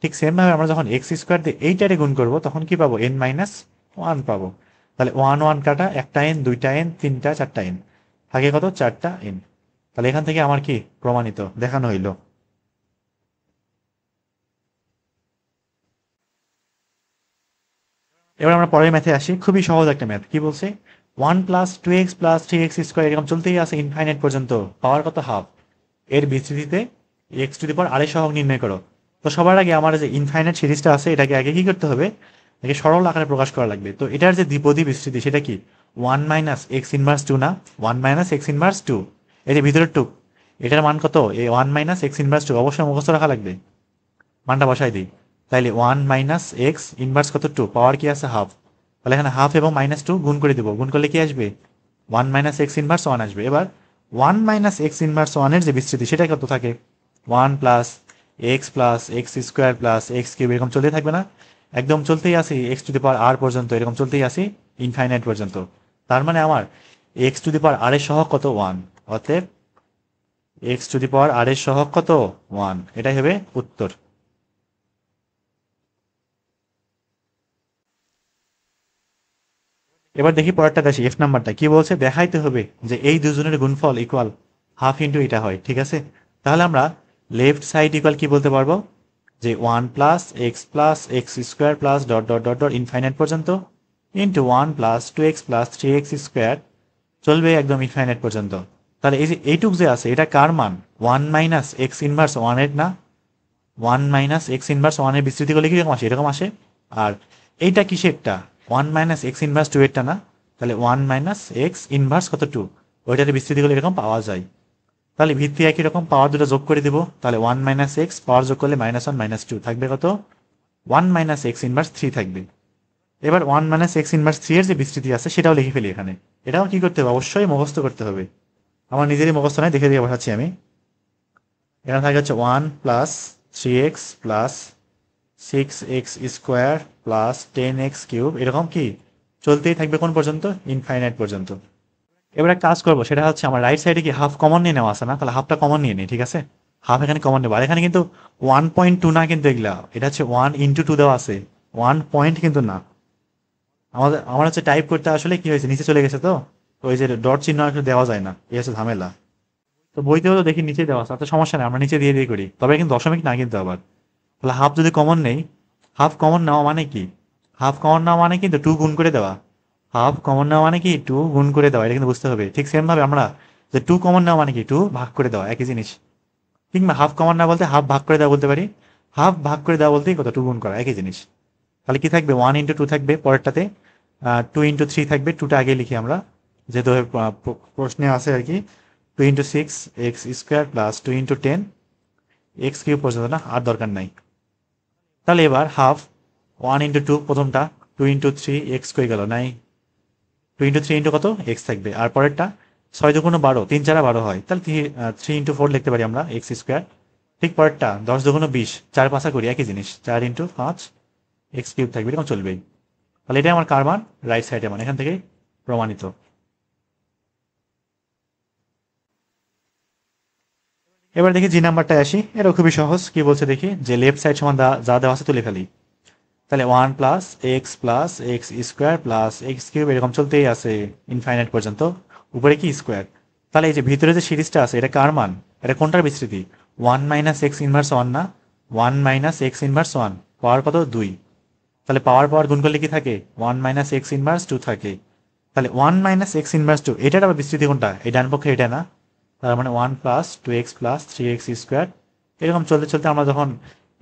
ঠিক সেম ভাবে আমরা যখন এক্স স্কোয়ার দিয়ে এইটারে গুণ করবো তখন কি পাবো এন মাইনাস ওয়ান পাবো। তাহলে ওয়ান ওয়ান কাটা, একটা এন, দুইটা এন, তিনটা, চারটা এন, থাকে কত চারটা এন। তাহলে এখান থেকে আমার কি প্রমাণিত দেখানো হইল। এবার আমরা পরের ম্যাথে আসি, খুবই সহজ একটা ম্যাথ। কি বলছে, one plus two x plus three x square এরকম চলতেই আছে ইনফাইনাইট পর্যন্ত, পাওয়ার কত হাফ। এর বিস্তৃতিতে এক্স টু দি পাওয়ার আরের সহগ নির্ণয় করো। তো সবার আগে আমার যে ইনফাইনাইট সিরিজটা আছে এটাকে আগে কি করতে হবে, এটাকে সরল আকারে প্রকাশ করা লাগবে। তো এটার যে দ্বিপদী বিস্তৃতি সেটা কি one minus x inverse two না, one minus x inverse two, এই যে ভিতরের টুক, এটার মান কত এই one minus x inverse two, অবশ্যই মুখস্থ রাখা লাগবে। মানটা বসাই দিই, তাইলে ওয়ান মাইনাস এক্স ইনভার্স কত টু, পাওয়ার কি আছে হাফ। তাহলে এখানে হাফ এবং মাইনাস টু গুণ করে দিব, গুণ করলে কি আসবে one minus x inverse one আসবে। এবার ওয়ান মাইনাস এক্স ইনভার্স ওয়ানের যে বিস্তৃতি সেটা কত থাকে one plus x square plus x cube, এরকম চলতেই থাকবে না, একদম চলতেই আসি এক্স টু দি পাওয়ার আর পর্যন্ত, এরকম চলতেই আসি ইনফাইনাইট পর্যন্ত। তার মানে আমার এক্স টু দি পাওয়ার আর এর সহগ কত ওয়ান, অতএব এক্স টু দি পাওয়ার আর এর সহগ কত ওয়ান, এটাই হবে উত্তর। এবার দেখি পরেরটা দেখি এফ নাম্বারটা কি বলছে, দেখাইতে হবে যে এই দুজনের গুণফল ইকুয়াল হাফ ইন্টু এটা হয়, ঠিক আছে। তাহলে আমরা লেফট সাইড ইকুয়াল কি বলতে পারবো যে one plus x square plus dot dot dot dot infinite পর্যন্ত into one plus two x plus three x square, চলবে একদম ইনফাইনাইট পর্যন্ত। তাহলে এই যে এইটুক যে আছে এটা কার মান, ওয়ান মাইনাস এক্স ইনভার্স ওয়ানের না, ওয়ান মাইনাস এক্স ইনভার্স ওয়ানের বিস্তৃতি করলে কিরকম আসে এরকম আসে। আর এইটা কিসেরটা one minus x inverse two এরটা না, তাহলে ওয়ান মাইনাস এক্স ইনভার্স কত টু, ওইটাতে বিস্তৃতি করলে এরকম পাওয়া যায়। তাহলে ভিত্তি একই রকম, পাওয়ার দুটো যোগ করে দিব, তাহলে ওয়ান মাইনাস এক্স পাওয়ার যোগ করলে মাইনাস ওয়ান মাইনাস টু থাকবে কত one minus x inverse three থাকবে। এবার one minus x inverse three এর যে বিস্তৃতি আছে সেটাও লিখে ফেলি এখানে। এটাও কি করতে হবে, অবশ্যই মুখস্থ করতে হবে। আমার নিজেরই মুখস্থ নয়, দেখে দিয়ে বসাচ্ছি আমি। এখানে থাকে হচ্ছে one plus three x plus six x square plus ten x cube, এরকম কি চলতেই থাকবে কোন পর্যন্ত ইনফাইনাইট পর্যন্ত। এবার একটা কাজ করবো, সেটা হচ্ছে আমার রাইট সাইডে কি হাফ কমন নিয়ে নেওয়া আছে না, তাহলে হাফটা কমন নিয়ে নিই, ঠিক আছে। হাফ এখানে কমন নেবো, আর এখানে কিন্তু 1.2 না, কিন্তু এগুলা এটা হচ্ছে 1 × 2 দেওয়া আছে, 1 পয়েন্ট কিন্তু না। আমার হচ্ছে টাইপ করতে আসলে কি হয়েছে নিচে চলে গেছে, তো ওই যে ডট চিহ্ন একটু দেওয়া যায় না, এই হচ্ছে ঝামেলা। তো বইতেও তো দেখি নিচে দেওয়া আছে, তো সমস্যা নেই, আমরা নিচে দিয়ে দিয়ে করি, তবে কিন্তু দশমিক না কিন্তু আবার। তাহলে হাফ যদি কমন নেই, হাফ কমন নেওয়া মানে কি, হাফ কমন নেওয়া মানে কিন্তু টু গুণ করে দেওয়া, হাফ কমন নেওয়া মানে কি টু গুণ করে দেওয়া, এটা কিন্তু বুঝতে হবে। ঠিক সেম ভাবে আমরা যে টু কমন নেওয়া মানে কি টু ভাগ করে দেওয়া, একই জিনিস। কিংবা হাফ কমন না বলতে হাফ ভাগ করে দেওয়া বলতে পারি, হাফ ভাগ করে দেওয়া বলতেই কত টু গুণ করা, একই জিনিস। তাহলে কি থাকবে 1 × 2 থাকবে, পরেরটাতে 2 × 3 থাকবে, টুটা আগে লিখি আমরা যেহেতু প্রশ্নে আছে আর কি। 2 × 6 x square plus 2 × 10 x cube পর্যন্ত না, আর দরকার নাই। তাহলে এবার হাফ 1 × 2 প্রথমটা, 2 × 3 এক্স কই গেল নাই, 2 × 3 কত এক্স থাকবে। আর পরেরটা 6 × 2 = 12, 3 × 4 = 12 হয়, তাহলে 3 × 4 লিখতে পারি আমরা এক্স স্কোয়ার। ঠিক পরেরটা 10 × 2 = 20, 4 × 5 করি একই জিনিস, 4 × 5 এক্স কিউব থাকবে, এরকম চলবেই। তাহলে এটাই আমার কার মান, রাইট সাইডে মান, এখান থেকে প্রমাণিত। এবার দেখি জি নাম্বারটা আসি, এটা খুবই সহজ। কি বলছে দেখি, যে লেফট সাইড সমান যা দেওয়া আছে তুলে ফেলি। তাহলে one plus x square plus x cube, এরকম চলতেই আছে ইনফাইনাইট পর্যন্ত, উপরে কি স্কোয়ার। তাহলে এই যে ভিতরে যে সিরিজটা আছে এটা কার মান, এটা কোনটার বিস্তৃতি, one minus x inverse one না, one minus x inverse one, power কত 2। তাহলে পাওয়ার পাওয়ার গুণ করলে কি থাকে, 1 মাইনাস এক্স ইনভার্স 2 থাকে। তাহলে 1 মাইনাস এক্স ইনভার্স 2, এটার আবার বিস্তৃতি কোনটা, এই ডান পক্ষে এটা না, তার মানে 1 plus 2x plus 3x square. এরকম চলতে চলতে আমরা যখন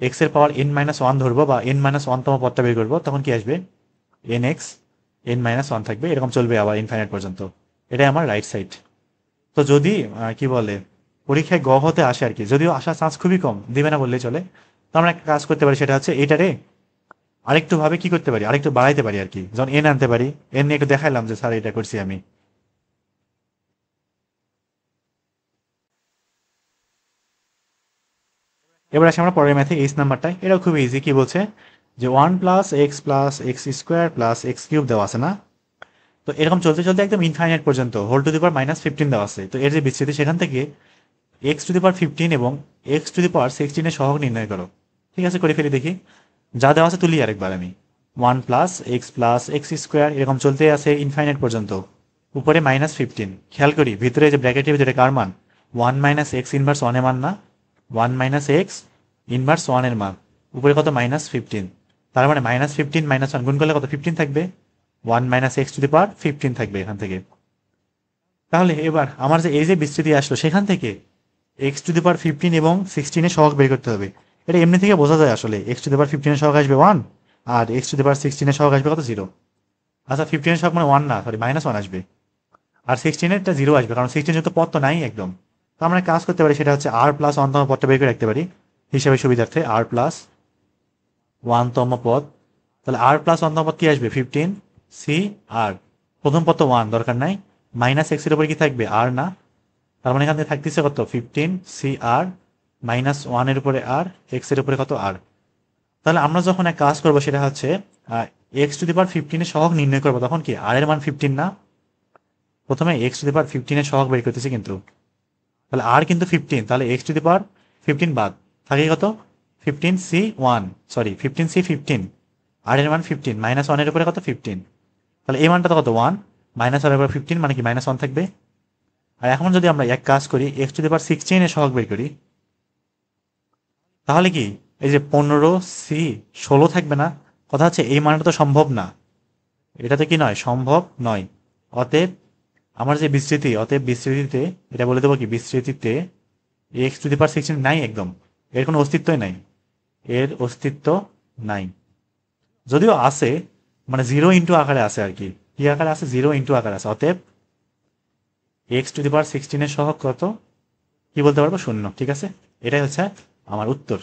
এক্স এর পাওয়ার n-1 ধরবো বা n-1 তম পদটা বের করবো, তখন কি আসবে, nx n-1 থাকবে। এরকম চলবে আবার ইনফাইনাইট পর্যন্ত। এটাই আমার রাইট সাইড। তো যদি কি বলে পরীক্ষায় গ হতে আসে আর কি, যদিও আসার চান্স খুবই কম, দিবে না বললেই চলে, তো আমরা একটা কাজ করতে পারি, সেটা হচ্ছে এটারে আরেকটু ভাবে কি করতে পারি, আরেকটু বাড়াইতে পারি আর কি। যখন এন আনতে পারি, এন নিয়ে একটু দেখাইলাম যে স্যার এটা করছি আমি। এবার আসি আমরা পরের ম্যাথে এইচ নাম্বারটায়। এটাও খুব ইজি। কি বলছে যে 1 plus x square plus x cube দেওয়া আছে না, তো এরকম চলতে চলতে একদম ইনফাইনাইট পর্যন্ত হোল টু দি পাওয়ার -15 দেওয়া আছে। তো এর যে বিস্তৃতি, সেখান থেকে এক্স টু দি পাওয়ার 15 এবং এক্স টু দি পাওয়ার 16 এর সহগ নির্ণয় করো। ঠিক আছে, করে ফেলি দেখি। যা দেওয়া আছে তুলি আরেকবার আমি। 1 প্লাস এক্স স্কোয়ার এরকম চলতে আছে ইনফাইনাইট পর্যন্ত, উপরে -15। খেয়াল করি ভিতরে যে ব্র্যাকেটের ভিতরে কার মান, 1 মাইনাস এক্স ইনভার্স 1 এর মান না, 1 মাইনাস এক্স ইনভার্স 1 এর মান, উপরে কত, -15। তার মানে -15 -1 গুণ করলে কত, 15 থাকবে। 1 মাইনাস এক্স টু দি পাওয়ার 15 থাকবে এখান থেকে। তাহলে এবার আমার যে এই যে বিস্তৃতি আসলো, সেখান থেকে এক্স টু দি পাওয়ার 15 এবং 16 এর সহগ বের করতে হবে। এটা এমনি থেকে বোঝা যায় আসলে, এক্স টু দি পাওয়ার 15 এর সহগ আসবে 1, আর এক্স টু দি পাওয়ার 16 এর সহগ আসবে কত, 0। আচ্ছা 15 এর সহগ মানে 1 না, সরি -1 আসবে, আর 16 এরটা 0 আসবে, কারণ 16 এর তো পদ তো নাই একদম। তো আমরা কাজ করতে পারি, সেটা হচ্ছে আর প্লাস 1 তম পদটা বের করে রাখতে পারি হিসাবে সুবিধার্থে, আর প্লাস 1 তম পদ। তাহলে আর প্লাস 1 তম পদ কি আসবে, 15 সি আর, প্রথম পদ তো 1 দরকার নাই, মাইনাস এক্স এর উপরে কি থাকবে, আর না, তার মানে এখান থেকে থাকতেছে কত, 15 সি আর -1 এর উপরে আর, এক্স এর উপরে কত, আর। তাহলে আমরা যখন এক কাজ করবো, সেটা হচ্ছে এক্স টু দি পাওয়ার 15 এর সহগ নির্ণয় করবো, তখন কি আর এর মান 15 না, প্রথমে এক্স টু দি পাওয়ার 15 এর সহগ বের করতেছি কিন্তু, তাহলে আর কিন্তু 15, তাহলে এক্স টু দি পাওয়ার 15 বাদ থাকে কত, 15 সি 1, সরি 15 সি 15, আর এর মান 15, -1 এর উপরে কত, 15। তাহলে এই মানটা তো কত, 1, -1 এর উপরে 15 মানে কি -1 থাকবে। আর এখন যদি আমরা এক কাজ করি, এক্স টু দি পাওয়ার 16 এর সহগ বের করি, তাহলে কি এই যে 15 সি 16 থাকবে না। কথা হচ্ছে এই মানটা তো সম্ভব না, এটা তো কি নয়, সম্ভব নয়। অতএব আমার যে বিস্তৃতি, অতএব বিস্তৃতিতে এটা বলে দেবো কি, বিস্তৃতিতে এক্স টু দি পাওয়ার 16 নাই একদম, এর কোনো অস্তিত্বই নাই, এর অস্তিত্ব নাই। যদিও আছে, মানে 0 ইন্টু আকারে আছে আর কি। কি আকারে আছে, 0 ইন্টু আকারে আছে। অতএব এক্স টু দি পাওয়ার 16 এর সহগ কত, কি বলতে পারবো, 0। ঠিক আছে, এটাই হচ্ছে আমার উত্তর।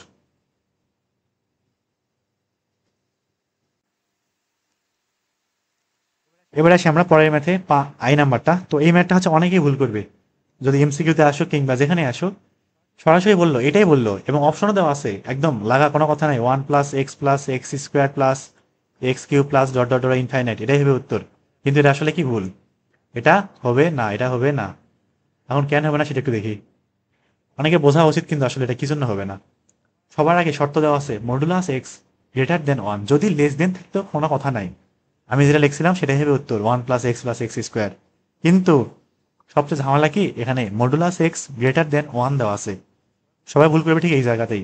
এবার আসি আমরা পরের ম্যাথে আই নাম্বারটা। তো এই ম্যাথটা হচ্ছে অনেকেই ভুল করবে, যদি এমসিকিউতে আসো কিংবা যেখানে আসো, সরাসরি বললো, এটাই বললো, এবং অপশনও দেওয়া আছে, একদম লাগা কোনো কথা নাই, 1 plus x square plus x cube plus dot dot dot infinite, এটাই হবে উত্তর। কিন্তু এটা আসলে কি ভুল, এটা হবে না, এটা হবে না। এখন কেন হবে না সেটা একটু দেখি। অনেকে বোঝা উচিত কিন্তু আসলে এটা কি জন্য হবে না। সবার আগে শর্ত দেওয়া আছে মডুলাস এক্স গ্রেটার দেন 1, যদি লেস দেন থাকতো কোনো কথা নাই, আমি যেটা লিখছিলাম সেটাই হবে উত্তর, 1 প্লাস এক্স স্কোয়ার। কিন্তু সবচেয়ে ঝামেলা কি, এখানে মডুলাস এক্স গ্রেটার দেন 1 দেওয়া আছে। সবাই ভুল করবে ঠিক এই জায়গাতেই,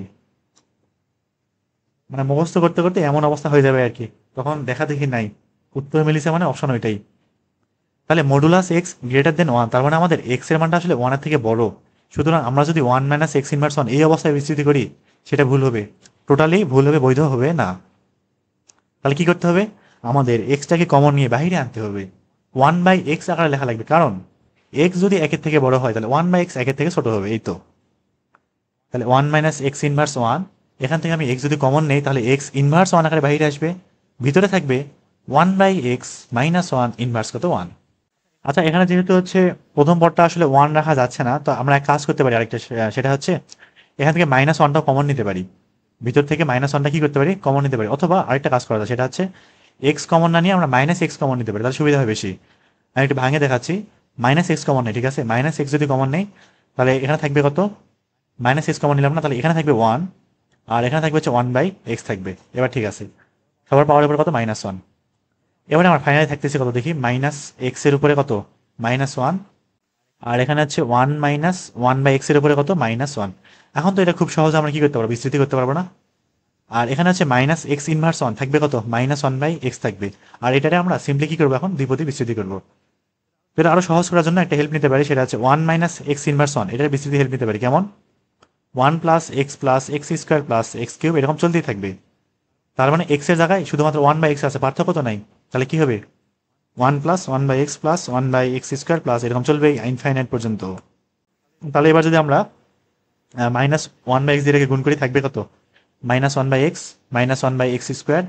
মানে মুখস্থ করতে করতে এমন অবস্থা হয়ে যাবে আর কি, তখন দেখা দেখি নাই, উত্তর মিলিছে মানে অপশন ওইটাই। তাহলে মডুলাস এক্স গ্রেটার দেন 1, তার মানে আমাদের এক্স এর মানটা আসলে 1 এর থেকে বড়। সুতরাং আমরা যদি 1 মাইনাস এক্স ইনভার্স 1 এই অবস্থায় বিস্তৃতি করি, সেটা ভুল হবে, টোটালি ভুল হবে, বৈধ হবে না। তাহলে কি করতে হবে, আমাদের এক্সটাকে কমন নিয়ে বাইরে আনতে হবে, 1/x আকারে লেখা লাগবে, কারণ এক্স যদি 1 এর থেকে বড় হয়, তাহলে 1/x 1 এর থেকে ছোট হবে, এই তো। তাহলে 1 মাইনাস এক্স ইনভার্স 1, এখান থেকে আমি এক্স যদি কমন নেই, তাহলে এক্স ইনভার্স 1 আকারে বাইরে আসবে, ভিতরে থাকবে 1/x মাইনাস 1 ইনভার্স কত, 1। আচ্ছা এখানে যেহেতু হচ্ছে প্রথম পদটা আসলে 1 রাখা যাচ্ছে না, তো আমরা এক কাজ করতে পারি আরেকটা, সেটা হচ্ছে এখান থেকে -1টাও কমন নিতে পারি, ভিতর থেকে -1টা কি করতে পারি, কমন নিতে পারি। অথবা আরেকটা কাজ করা যায়, সেটা হচ্ছে এক্স কমন না নিয়ে আমরা -x কমন নিতে পারি, তাহলে সুবিধা হয় বেশি। আমি একটু ভাঙে দেখাচ্ছি, -x কমন নেই, ঠিক আছে, -x যদি কমন নেই, তাহলে এখানে থাকবে কত, -x কমন নিলাম না, তাহলে এখানে থাকবে 1, আর এখানে থাকবে হচ্ছে 1/x থাকবে। এবার ঠিক আছে, সবার পাওয়ার উপরে কত, -1। এবারে আমার ফাইনালি থাকতেছে কত দেখি, -x এর উপরে কত, -1, আর এখানে হচ্ছে 1 - 1/x এর উপরে কত, -1। এখন তো এটা খুব সহজে আমরা কি করতে পারবো, বিস্তৃতি করতে পারবো না। আর এখানে হচ্ছে মাইনাস এক্স ইনভার্স ওয়ান থাকবে কত, -1/x থাকবে। আর এটারে আমরা সিম্পলি কি করবো, এখন দ্বিপদী বিস্তৃতি করবো। এটা আরো সহজ করার জন্য একটা হেল্প নিতে পারি, সেটা হচ্ছে 1 - x ইনভার্স ওয়ান, এটার বিস্তৃতি হেল্প নিতে পারি কেমন, 1 + x + x² + x³ এরকম চলতেই থাকবে। তার মানে x এর জায়গায় শুধুমাত্র 1/x আছে, পার্থক্য তো নাই। তাহলে কি হবে, 1 + 1/x + 1/x² এরকম চলবে ইনফাইনাইট পর্যন্ত। তাহলে এবার যদি আমরা -1/x দিয়ে রেখে গুণ করি, থাকবে কত, -1/x -1/x²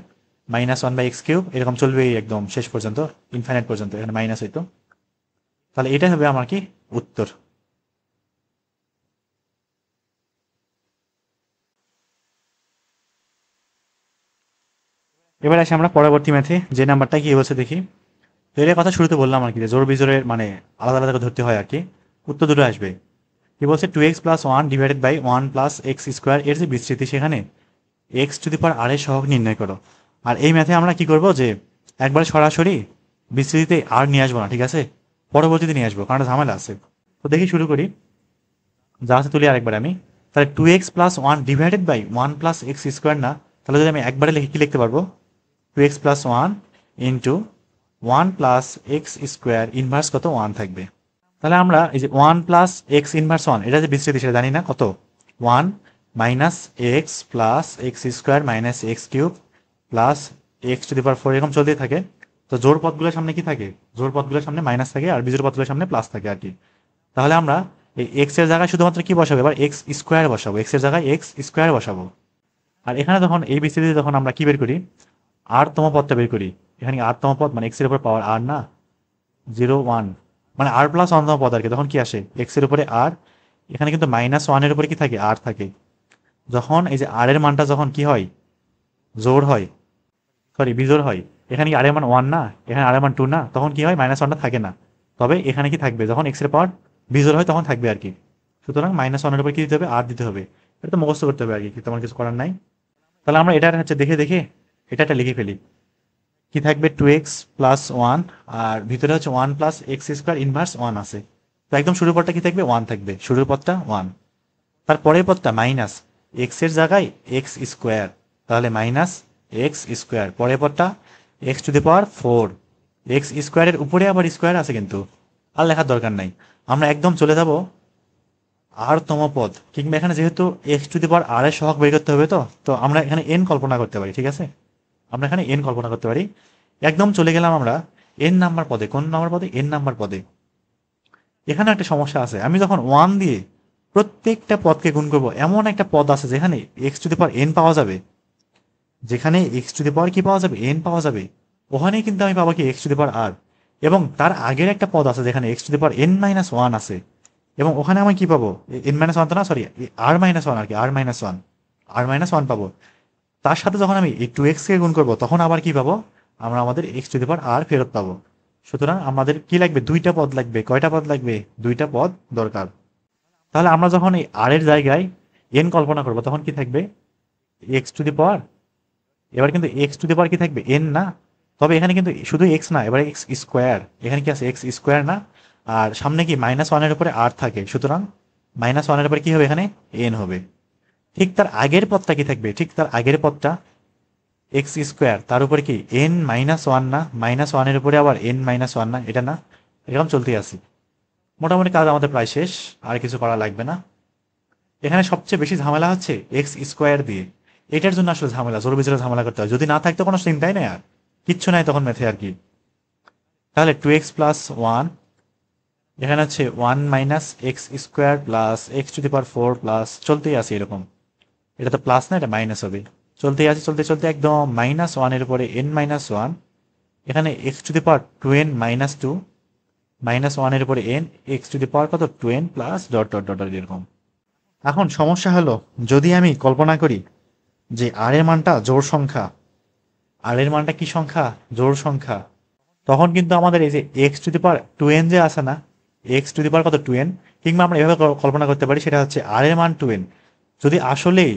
-1/x³ এরকম চলবে একদম শেষ পর্যন্ত, ইনফাইনাইট পর্যন্ত, এখানে মাইনাস হইতো। তাহলে এটা হবে আমার কি উত্তর। এবার আসি আমরা পরবর্তী ম্যাথে, যে নাম্বারটা কি বলছে দেখি। তো এর কথা শুরুতে বললাম আর কি, যে জোর বিজোরের মানে আলাদা আলাদা করে ধরতে হয় আর কি, উত্তর দুটো আসবে। কি বলছে, 2x + 1 / 1 + x², এর যে বিস্তৃতি সেখানে x⁴ এর সহগ নির্ণয় করো। আর এই ম্যাথে আমরা কি করব, যে একবার সরাসরি বিস্তৃতিতে আর নিয়ে আসবো না, ঠিক আছে, পরবর্তীতে নিয়ে আসবো, কারণ ঝামেলা আছে। তো দেখি শুরু করি, যা আছে তুলি আরেকবার আমি। তাহলে 2x + 1 / 1 + x² না, তাহলে যদি আমি একবারে লিখে কি লিখতে পারবো, 2x + 1 × 1 + x² ইনভার্স কত 1 থাকবে। তাহলে আমরা এই যে 1 + x ইনভার্স 1, এটা যে বিস্তৃতি সেটা জানি না কত, 1 - x + x² - x³ x⁴ এরকম চলতেই থাকে। তো জোর পদগুলোর সামনে কি থাকে, জোর পদগুলোর সামনে মাইনাস থাকে, আর বিজোড় পদগুলোর সামনে প্লাস থাকে আর কি। তাহলে আমরা এই এক্স এর জায়গায় শুধুমাত্র কি বসাবো, এবার x² বসাবো, এক্স এর জায়গায় x² বসাবো। আর এখানে তখন এই বিস্তৃতিতে তখন আমরা কি বের করি, r তম পদটা বের করি। এখানে r তম পদ মানে এক্স এর উপর পাওয়ার r না, 0 1 মানে r + 1তম পদ আর কি, তখন কি আসে, এক্স এর উপরে r, এখানে কিন্তু -1 এর উপরে কি থাকে, r থাকে। যখন এই যে r এর মানটা যখন কি হয়, জোড় হয়, সরি বিজোড় হয়, এখানে কি r এর মান 1 না, এখানে r এর মান 2 না, তখন কি হয়, -1টা থাকে না। তবে এখানে কি থাকবে, যখন x এর পাওয়ার বিজোড় হয় তখন থাকবে আর কি। সুতরাং -1 এর উপর কি দিতে হবে, r দিতে হবে। এটা তো মুখস্থ করতে হবে আর কি, তোমার কিছু করার নাই। তাহলে আমরা এটা হচ্ছে দেখে দেখে এটা একটা লিখে ফেলি। কি থাকবে, 2x + 1, আর ভিতরে হচ্ছে 1 + x² ইনভার্স 1 আছে। তো একদম শুরুর পদটা কি থাকবে, 1 থাকবে, শুরুর পদটা 1। তার পরের পদটা মাইনাস, x এর জায়গায় x², তাহলে -x²। পরের পদটা x⁴, x² এর উপরে আবার স্কোয়ার আছে কিন্তু, আর লেখার দরকার নাই। আমরা একদম চলে যাব r তম পদ, কিংবা এখানে যেহেতু x⁴ এর সহগ বের করতে হবে, তো আমরা এখানে n কল্পনা করতে পারি, ঠিক আছে, আমরা এখানে n কল্পনা করতে পারি। একদম চলে গেলাম আমরা n নাম্বার পদে, কোন নাম্বার পদে, n নাম্বার পদে। এখানে একটা সমস্যা আছে, আমি যখন 1 দিয়ে প্রত্যেকটা পদকে গুণ করব, এমন একটা পদ আছে যেখানে x⁴n পাওয়া যাবে, যেখানে x⁴ কি পাওয়া যাবে, n পাওয়া যাবে, ওখানেই কিন্তু আমি পাবো কি x⁴r। এবং তার আগের একটা পদ আছে যেখানে x⁴n - 1 আছে, এবং ওখানে আমি কি পাবো, n-1 তো না, সরি r-1 আর কি, r-1 পাবো। তার সাথে যখন আমি এই 2x কে গুণ করবো, তখন আবার কি পাবো, আমরা আমাদের x⁴r ফেরত পাবো। সুতরাং আমাদের কি লাগবে, দুইটা পদ লাগবে। কয়টা পদ লাগবে, দুইটা পদ দরকার। তাহলে আমরা যখন এই r এর জায়গায় n কল্পনা করবো, তখন কি থাকবে, x⁴। এবার কিন্তু x⁴ কি থাকবে, n না, তবে এখানে কিন্তু শুধু x না, এবার x², এখানে কি আছে, x² না, আর সামনে কি -1 এর উপরে r থাকে, সুতরাং -1 এর উপরে কি হবে, এখানে n হবে। ঠিক তার আগের পদটা কি থাকবে, ঠিক তার আগের পদটা x², তার উপরে কি n-1 না, -1 এর উপরে আবার n-1 না, এটা না, এরকম চলতেই আছে। মোটামুটি কাজ আমাদের প্রায় শেষ, আর কিছু করা লাগবে না। এখানে সবচেয়ে বেশি ঝামেলা হচ্ছে x² দিয়ে, এটার জন্য আসলে ঝামেলা, জোর বিজোড়ে ঝামেলা করতে হয়। যদি না থাকতো কোনো চিন্তাই নেই, আর কিচ্ছু নাই তখন ম্যাথে আর কি। তাহলে 2x + 1, এখানে হচ্ছে 1 - x² + x⁴ প্লাস, চলতেই আছে এরকম। এটা তো প্লাস না, এটা মাইনাস হবে, চলতেই আছে, চলতে চলতে একদম -1 এর উপরে n-1, এখানে x⁴2n - 2, -1 এর উপরে n, x⁴ কত 2n plus dot dot dot dot এরকম। এখন সমস্যা হলো, যদি আমি কল্পনা করি যে r এর মানটা জোড় সংখ্যা, r এর মানটা কি সংখ্যা, জোড় সংখ্যা, তখন কিন্তু আমাদের এই যে x⁴2n যে আছে না, x⁴ কত 2n, কিংবা আমরা এভাবে কল্পনা করতে পারি, সেটা হচ্ছে r এর মান 2n। যদি আসলেই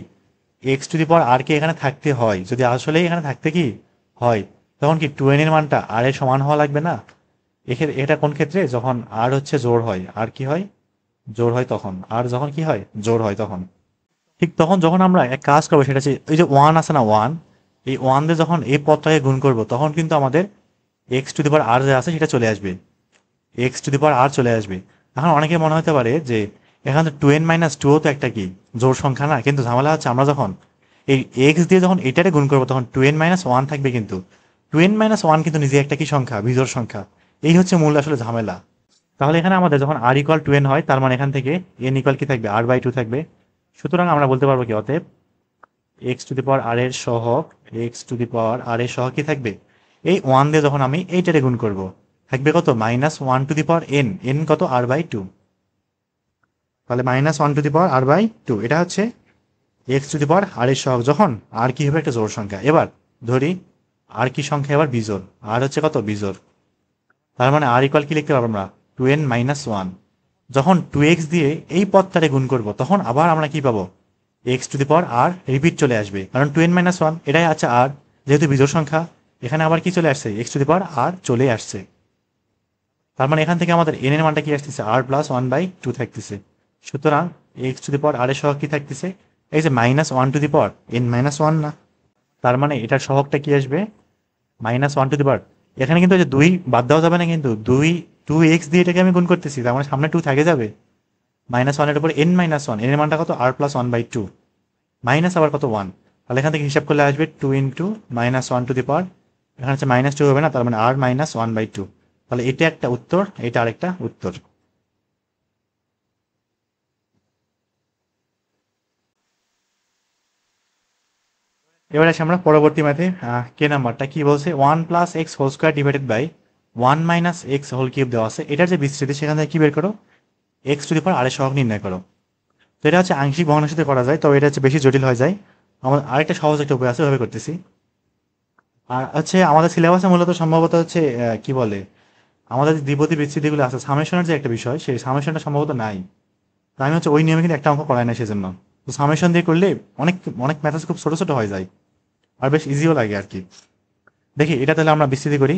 x⁴r কে এখানে থাকতে হয়, যদি আসলেই এখানে থাকতে কি হয়, তখন কি 2n এর মানটা r এর সমান হওয়া লাগবে না। এটা কোন ক্ষেত্রে, যখন r হচ্ছে জোড় হয়, আর কি হয়, জোড় হয় তখন, আর যখন কি হয়, জোড় হয় তখন। ঠিক তখন যখন আমরা এক কাজ করবো সেটা হচ্ছে এই যে ওয়ান আছে না ওয়ান, এই ওয়ান দিয়ে যখন এই পদটাকে গুণ করব তখন কিন্তু আমাদের এক্স টু দি পাওয়ার আর যে আছে সেটা চলে আসবে, এক্স টু দি পাওয়ার আর চলে আসবে। এখন অনেকে মনে হতে পারে যে এখানে তো টু এন মাইনাস টুও তো একটা কি জোড় সংখ্যা না, কিন্তু ঝামেলা হচ্ছে আমরা যখন এই এক্স দিয়ে যখন এটারে গুণ করবো তখন টু এন মাইনাস ওয়ান থাকবে, কিন্তু টু এন মাইনাস ওয়ান কিন্তু নিজে একটা কি সংখ্যা, বিজোড় সংখ্যা। এই হচ্ছে মূল আসলে ঝামেলা। তাহলে এখানে আমাদের যখন আর ইকুয়াল টু এন হয় তার মানে এখান থেকে এন ইকুয়াল কি থাকবে, আর বাই টু থাকবে। সুতরাং আমরা বলতে পারবো কি, অতএব এক্স টু দি পাওয়ার আর এর সহগ, এক্স টু দি পাওয়ার আর এর সহগ কি থাকবে, এই ওয়ান দিয়ে যখন আমি এইটারে গুণ করব থাকবে কত, minus one two the power n, n কত, আর বাই টু। তাহলে minus one two the power r by two, এটা হচ্ছে এক্স টু দি পাওয়ার আর এর সহগ যখন আর কি হবে একটা জোড় সংখ্যা। এবার ধরি আর কি সংখ্যা, এবার বিজোড়, আর হচ্ছে কত, বিজোড়। তার মানে আর ইকুয়াল কি লিখতে পারবো আমরা, টু এন মাইনাস ওয়ান। যখন টু এক্স দিয়ে এই পদটারে গুণ করব তখন আবার আমরা কি পাবো, x two the power r repeat চলে আসবে, কারণ টু এন মাইনাস ওয়ান এটাই আছে আর, যেহেতু বিজোড় সংখ্যা এখানে আবার কি চলে আসছে, এক্স টু দি পাওয়ার আর চলে আসছে। তার মানে এখান থেকে আমাদের এন এর মানটা কি আসতেছে, আর প্লাস ওয়ান বাই টু থাকতেছে। সুতরাং এক্স টু দি পাওয়ার আর এর সহগ কি থাকতেছে, এই যে minus one two the power n minus one না, তার মানে এটার সহগটা কি আসবে, minus one two the power. এখানে কিন্তু ওই যে দুই বাদ দেওয়া যাবে না, কিন্তু দুই টু এক্স দিয়ে এটাকে আমি গুণ করতেছি, তার মানে সামনে টু থাকে যাবে, মাইনাস ওয়ানের উপর এন মাইনাস ওয়ান, এর মানটা কত, আর plus one by two, minus আবার কত, ওয়ান। তাহলে এখান থেকে হিসাব করলে আসবে two into minus one two the power, এখানে হচ্ছে মাইনাস টু হবে না, তার মানে আর মাইনাস ওয়ান বাই টু। তাহলে এটা একটা উত্তর, এটা আরেকটা উত্তর। এবার আসি আমরা পরবর্তী ম্যাথে, কে নাম্বারটা কি বলছে, one plus x whole square divided by one minus x whole cube দেওয়া আছে, এটার যে বিস্তৃতি সেখান থেকে কি বের করো, এক্স টু দি পাওয়ার আর এর সহগ নির্ণয় করো। তো এটা হচ্ছে আংশিক ভগ্নাংশ সাথে করা যায়, তবে এটা হচ্ছে বেশি জটিল হয়ে যায়। আমার আরেকটা সহজ একটা উপায় আছে, ওইভাবে করতেছি। আর হচ্ছে আমাদের সিলেবাসে মূলত সম্ভবত হচ্ছে কি বলে, আমাদের যে দ্বিপদী বিচ্ছেদগুলো আছে সামেশনের যে একটা বিষয়, সেই সামেশনটা সম্ভবত নাই। তো আমি হচ্ছে ওই নিয়মে কিন্তু একটা অঙ্ক করাই না সেজন্য। তো সামেশন দিয়ে করলে অনেক অনেক ম্যাথস খুব ছোট ছোট হয়ে যায়, আর বেশ ইজিও লাগে আর কি। দেখি এটা তাহলে আমরা বিস্তৃতি করি।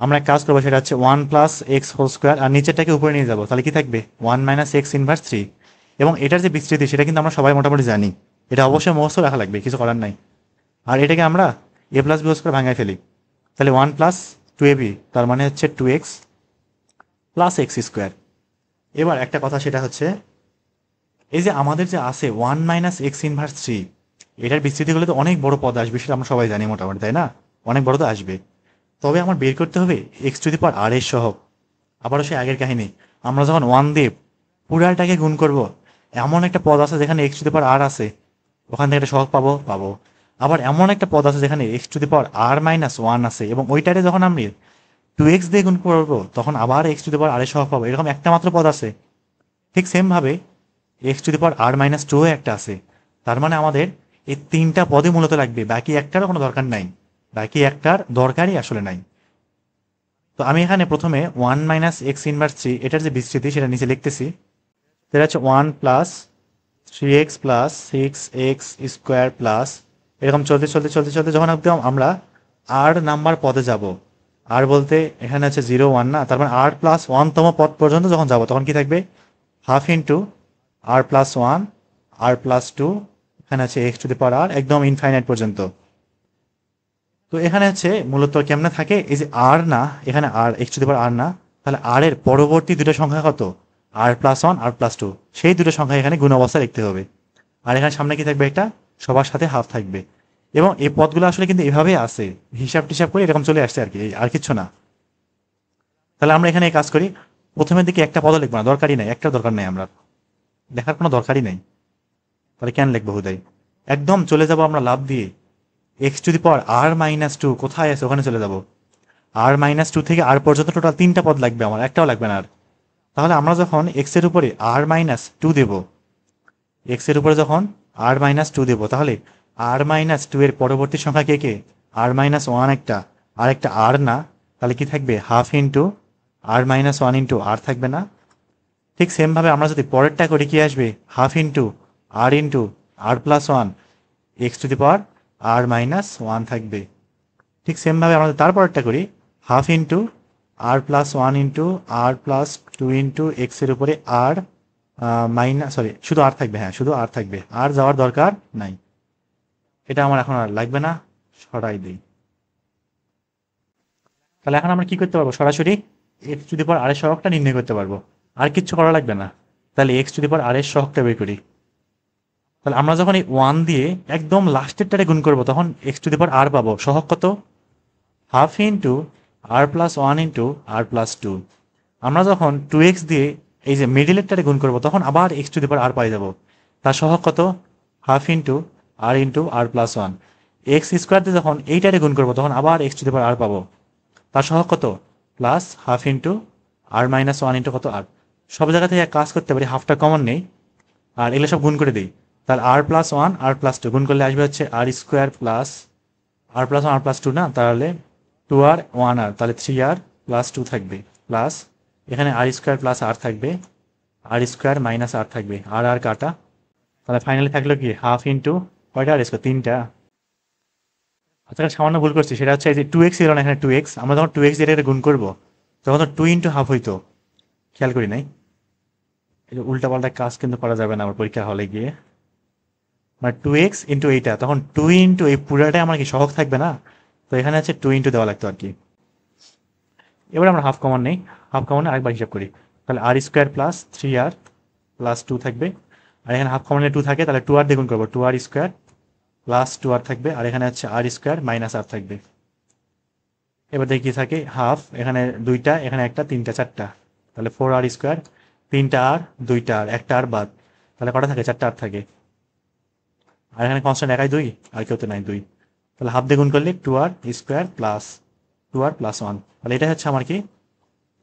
আমরা এক কাজ করবো, সেটা হচ্ছে one plus x whole square, আর নিচেরটাকে উপরে নিয়ে যাবো, তাহলে কি থাকবে, one minus x inverse three. এবং এটার যে বিস্তৃতি সেটা কিন্তু আমরা সবাই মোটামুটি জানি, এটা অবশ্যই মুখস্থ রাখা লাগবে, কিছু করার নাই। আর এটাকে আমরা a plus b whole square ভাঙায় ফেলি, তাহলে one plus two a b, তার মানে হচ্ছে two x plus x square. এবার একটা কথা, সেটা হচ্ছে এই যে আমাদের যে আছে one minus x inverse three, এটার বিস্তৃতি হলে তো অনেক বড় পদ আসবে, সেটা আমরা সবাই জানি মোটামুটি, তাই না, অনেক বড় তো আসবে। তবে আমার বের করতে হবে এক্স টু দি পাওয়ার আর এর সহগ। আবারও সেই আগের কাহিনী, আমরা যখন ওয়ান দিয়ে পুরাটাকে গুণ করব, এমন একটা পদ আছে যেখানে এক্স টু দি পাওয়ার আর আছে, ওখান থেকে একটা সহগ পাবো পাবো। আবার এমন একটা পদ আছে যেখানে x two the power r minus one আছে, এবং ওইটারে যখন আমি টু এক্স দিয়ে গুণ করবো তখন আবার এক্স টু দি পাওয়ার আর এর সহগ পাবো, এরকম একটা মাত্র পদ আছে। ঠিক সেম ভাবে x two the power r minus two একটা আছে। তার মানে আমাদের এই তিনটা পদই মূলত লাগবে, বাকি একটারও কোনো দরকার নাই, বাকি একটার দরকারই আসলে নাই। তো আমি এখানে প্রথমে one minus x inverse three, এটার যে বিস্তৃতি সেটা নিচে লিখতেছি। সেটা হচ্ছে one plus three x plus six x square plus, এরকম চলতে চলতে চলতে চলতে যখন একদম আমরা আর নাম্বার পদে যাব, আর বলতে এখানে আছে জিরো ওয়ান না, তার মানে আর প্লাস ওয়ানতম পদ পর্যন্ত যখন যাব তখন কি থাকবে, half into r plus one, আর প্লাস টু, এখানে আছে এক্স টু দি পাওয়ার আর, একদম ইনফাইনাইট পর্যন্ত। তো এখানে হচ্ছে মূলত কেমনে থাকে, এই যে আর না, এখানে আর এক্স টু দি পাওয়ার আর না, তাহলে আর এর পরবর্তী দুটো সংখ্যা কত, আর প্লাস ওয়ান আর প্লাস টু, সেই দুটো সংখ্যা এখানে গুণ অবস্থা লিখতে হবে। আর এখানে সামনে কি থাকবে, একটা সবার সাথে হাফ থাকবে। এবং এই পদগুলো আসলে কিন্তু এভাবেই আছে, হিসাব টিসাব করে এরকম চলে আসছে আর কি, আর কিছু না। তাহলে আমরা এখানে এই কাজ করি, প্রথমের দিকে একটা পদ লিখবো না, দরকারই নাই, একটা দরকার নেই, আমরা দেখার কোনো দরকারই নেই। তাহলে কেন লিখবো হুদাই, একদম চলে যাব আমরা লাভ দিয়ে, x two the power r minus two কোথায় আছে ওখানে চলে যাব। আর মাইনাস টু থেকে আর পর্যন্ত টোটাল তিনটা পদ লাগবে, আমার একটাও লাগবে না আর। তাহলে আমরা যখন এক্স এর উপরে আর মাইনাস টু দেবো, এক্স এর উপরে যখন আর মাইনাস টু দেবো, তাহলে আর মাইনাস টু এর পরবর্তী সংখ্যা কে কে, আর মাইনাস ওয়ান একটা, আর একটা আর না, তাহলে কি থাকবে, হাফ ইন্টু আর মাইনাস ওয়ান ইন্টু আর থাকবে না। ঠিক সেমভাবে আমরা যদি পরেরটা করি, কি আসবে, half into r plus one x two the power r minus one থাকবে। ঠিক সেমভাবে আমরা তারপরটা করি, half into r plus one into r plus two into এক্সের উপরে আর মাইনাস, সরি, শুধু আর থাকবে, হ্যাঁ শুধু আর থাকবে, আর যাওয়ার দরকার নাই। এটা আমার এখন আর লাগবে না, সরাই দিই। তাহলে এখন আমরা কি করতে পারবো, সরাসরি এক্স টু দি পাওয়ার আর এর সহগটা নির্ণয় করতে পারবো, আর কিচ্ছু করা লাগবে না। তাহলে এক্স টু দি পাওয়ার আর এর সহগটা বের করি। তাহলে আমরা যখন এই ওয়ান দিয়ে একদম লাস্টেরটারে গুণ করবো তখন এক্স টু দি পাওয়ার আর পাবো, সহগ কত, half into r plus one into r plus two. আমরা যখন টু এক্স দিয়ে এই যে মিডিলেরটারে গুণ করবো তখন আবার এক্স টু দি পাওয়ার আর পাই যাবো, তার সহগ কত, half into r plus one. X square দিয়ে যখন এইটারে গুণ করবো তখন আবার এক্স টু দি পাওয়ার আর পাবো, তার সহগ কত, প্লাস হাফ ইন্টু আর মাইনাস ওয়ান ইন্টু কত আর। সব জায়গা থেকে এক কাজ করতে পারি, হাফটা কমন নেই আর এগুলো সব গুণ করে দিই। তাহলে আর প্লাস ওয়ান আর প্লাস টু গুণ করলে আসবে হচ্ছে আর স্কোয়ার প্লাস আর প্লাস ওয়ান আর প্লাস টু, না তাহলে টু আর ওয়ান আর, তাহলে থ্রি আর প্লাস টু থাকবে, প্লাস এখানে আর স্কোয়ার প্লাস আর থাকবে, আর স্কোয়ার মাইনাস আর থাকবে, আর আর কাটা। তাহলে ফাইনালি থাকলো কি, হাফ ইন্টু কয়টা আর স্কোয়ার, তিনটা। আচ্ছা সামান্য ভুল করছি, সেটা হচ্ছে এই যে টু এক্স ছিল না এখানে টু এক্স, আমরা যখন টু এক্স দিয়ে গুণ করবো তখন তো টু ইন্টু হাফ হইতো, খেয়াল করি নাই। এই যে উল্টাপাল্টা কাজ কিন্তু করা যাবে না আমার পরীক্ষা হলে গিয়ে, মানে টু এক্স ইন্টু এইটা, তখন টু ইন্টু এই পুরাটাই আমার কি সহগ থাকবে না, তো এখানে আছে টু ইন্টু দেওয়া লাগতো আর কি। এবার আমরা হাফ কমন নেই, হাফ কমনে আরেকবার হিসাব করি, তাহলে আর স্কোয়ার প্লাস থ্রি আর প্লাস টু থাকবে, আর এখানে হাফ কমনে টু থাকে তাহলে টু আর দেখুন করবো, টু আর স্কোয়ার প্লাস টু আর থাকবে, আর এখানে হচ্ছে আর স্কোয়ার মাইনাস আর থাকবে। এবার দেখি কি থাকে, হাফ এখানে দুইটা এখানে একটা তিনটা চারটা, তাহলে ফোর আর স্কোয়ার, তিনটা আর দুইটা আর একটা আর বাদ, তাহলে কটা থাকে, চারটা আর থাকে। আর এখানে কনস্ট্যান্ট একাই দুই, আর কেউ তো নাই দুই, তাহলে হাফ দিয়ে গুণ করলে টু আর স্কোয়ার প্লাস টু আর প্লাস ওয়ান, তাহলে এটা হচ্ছে আমার কি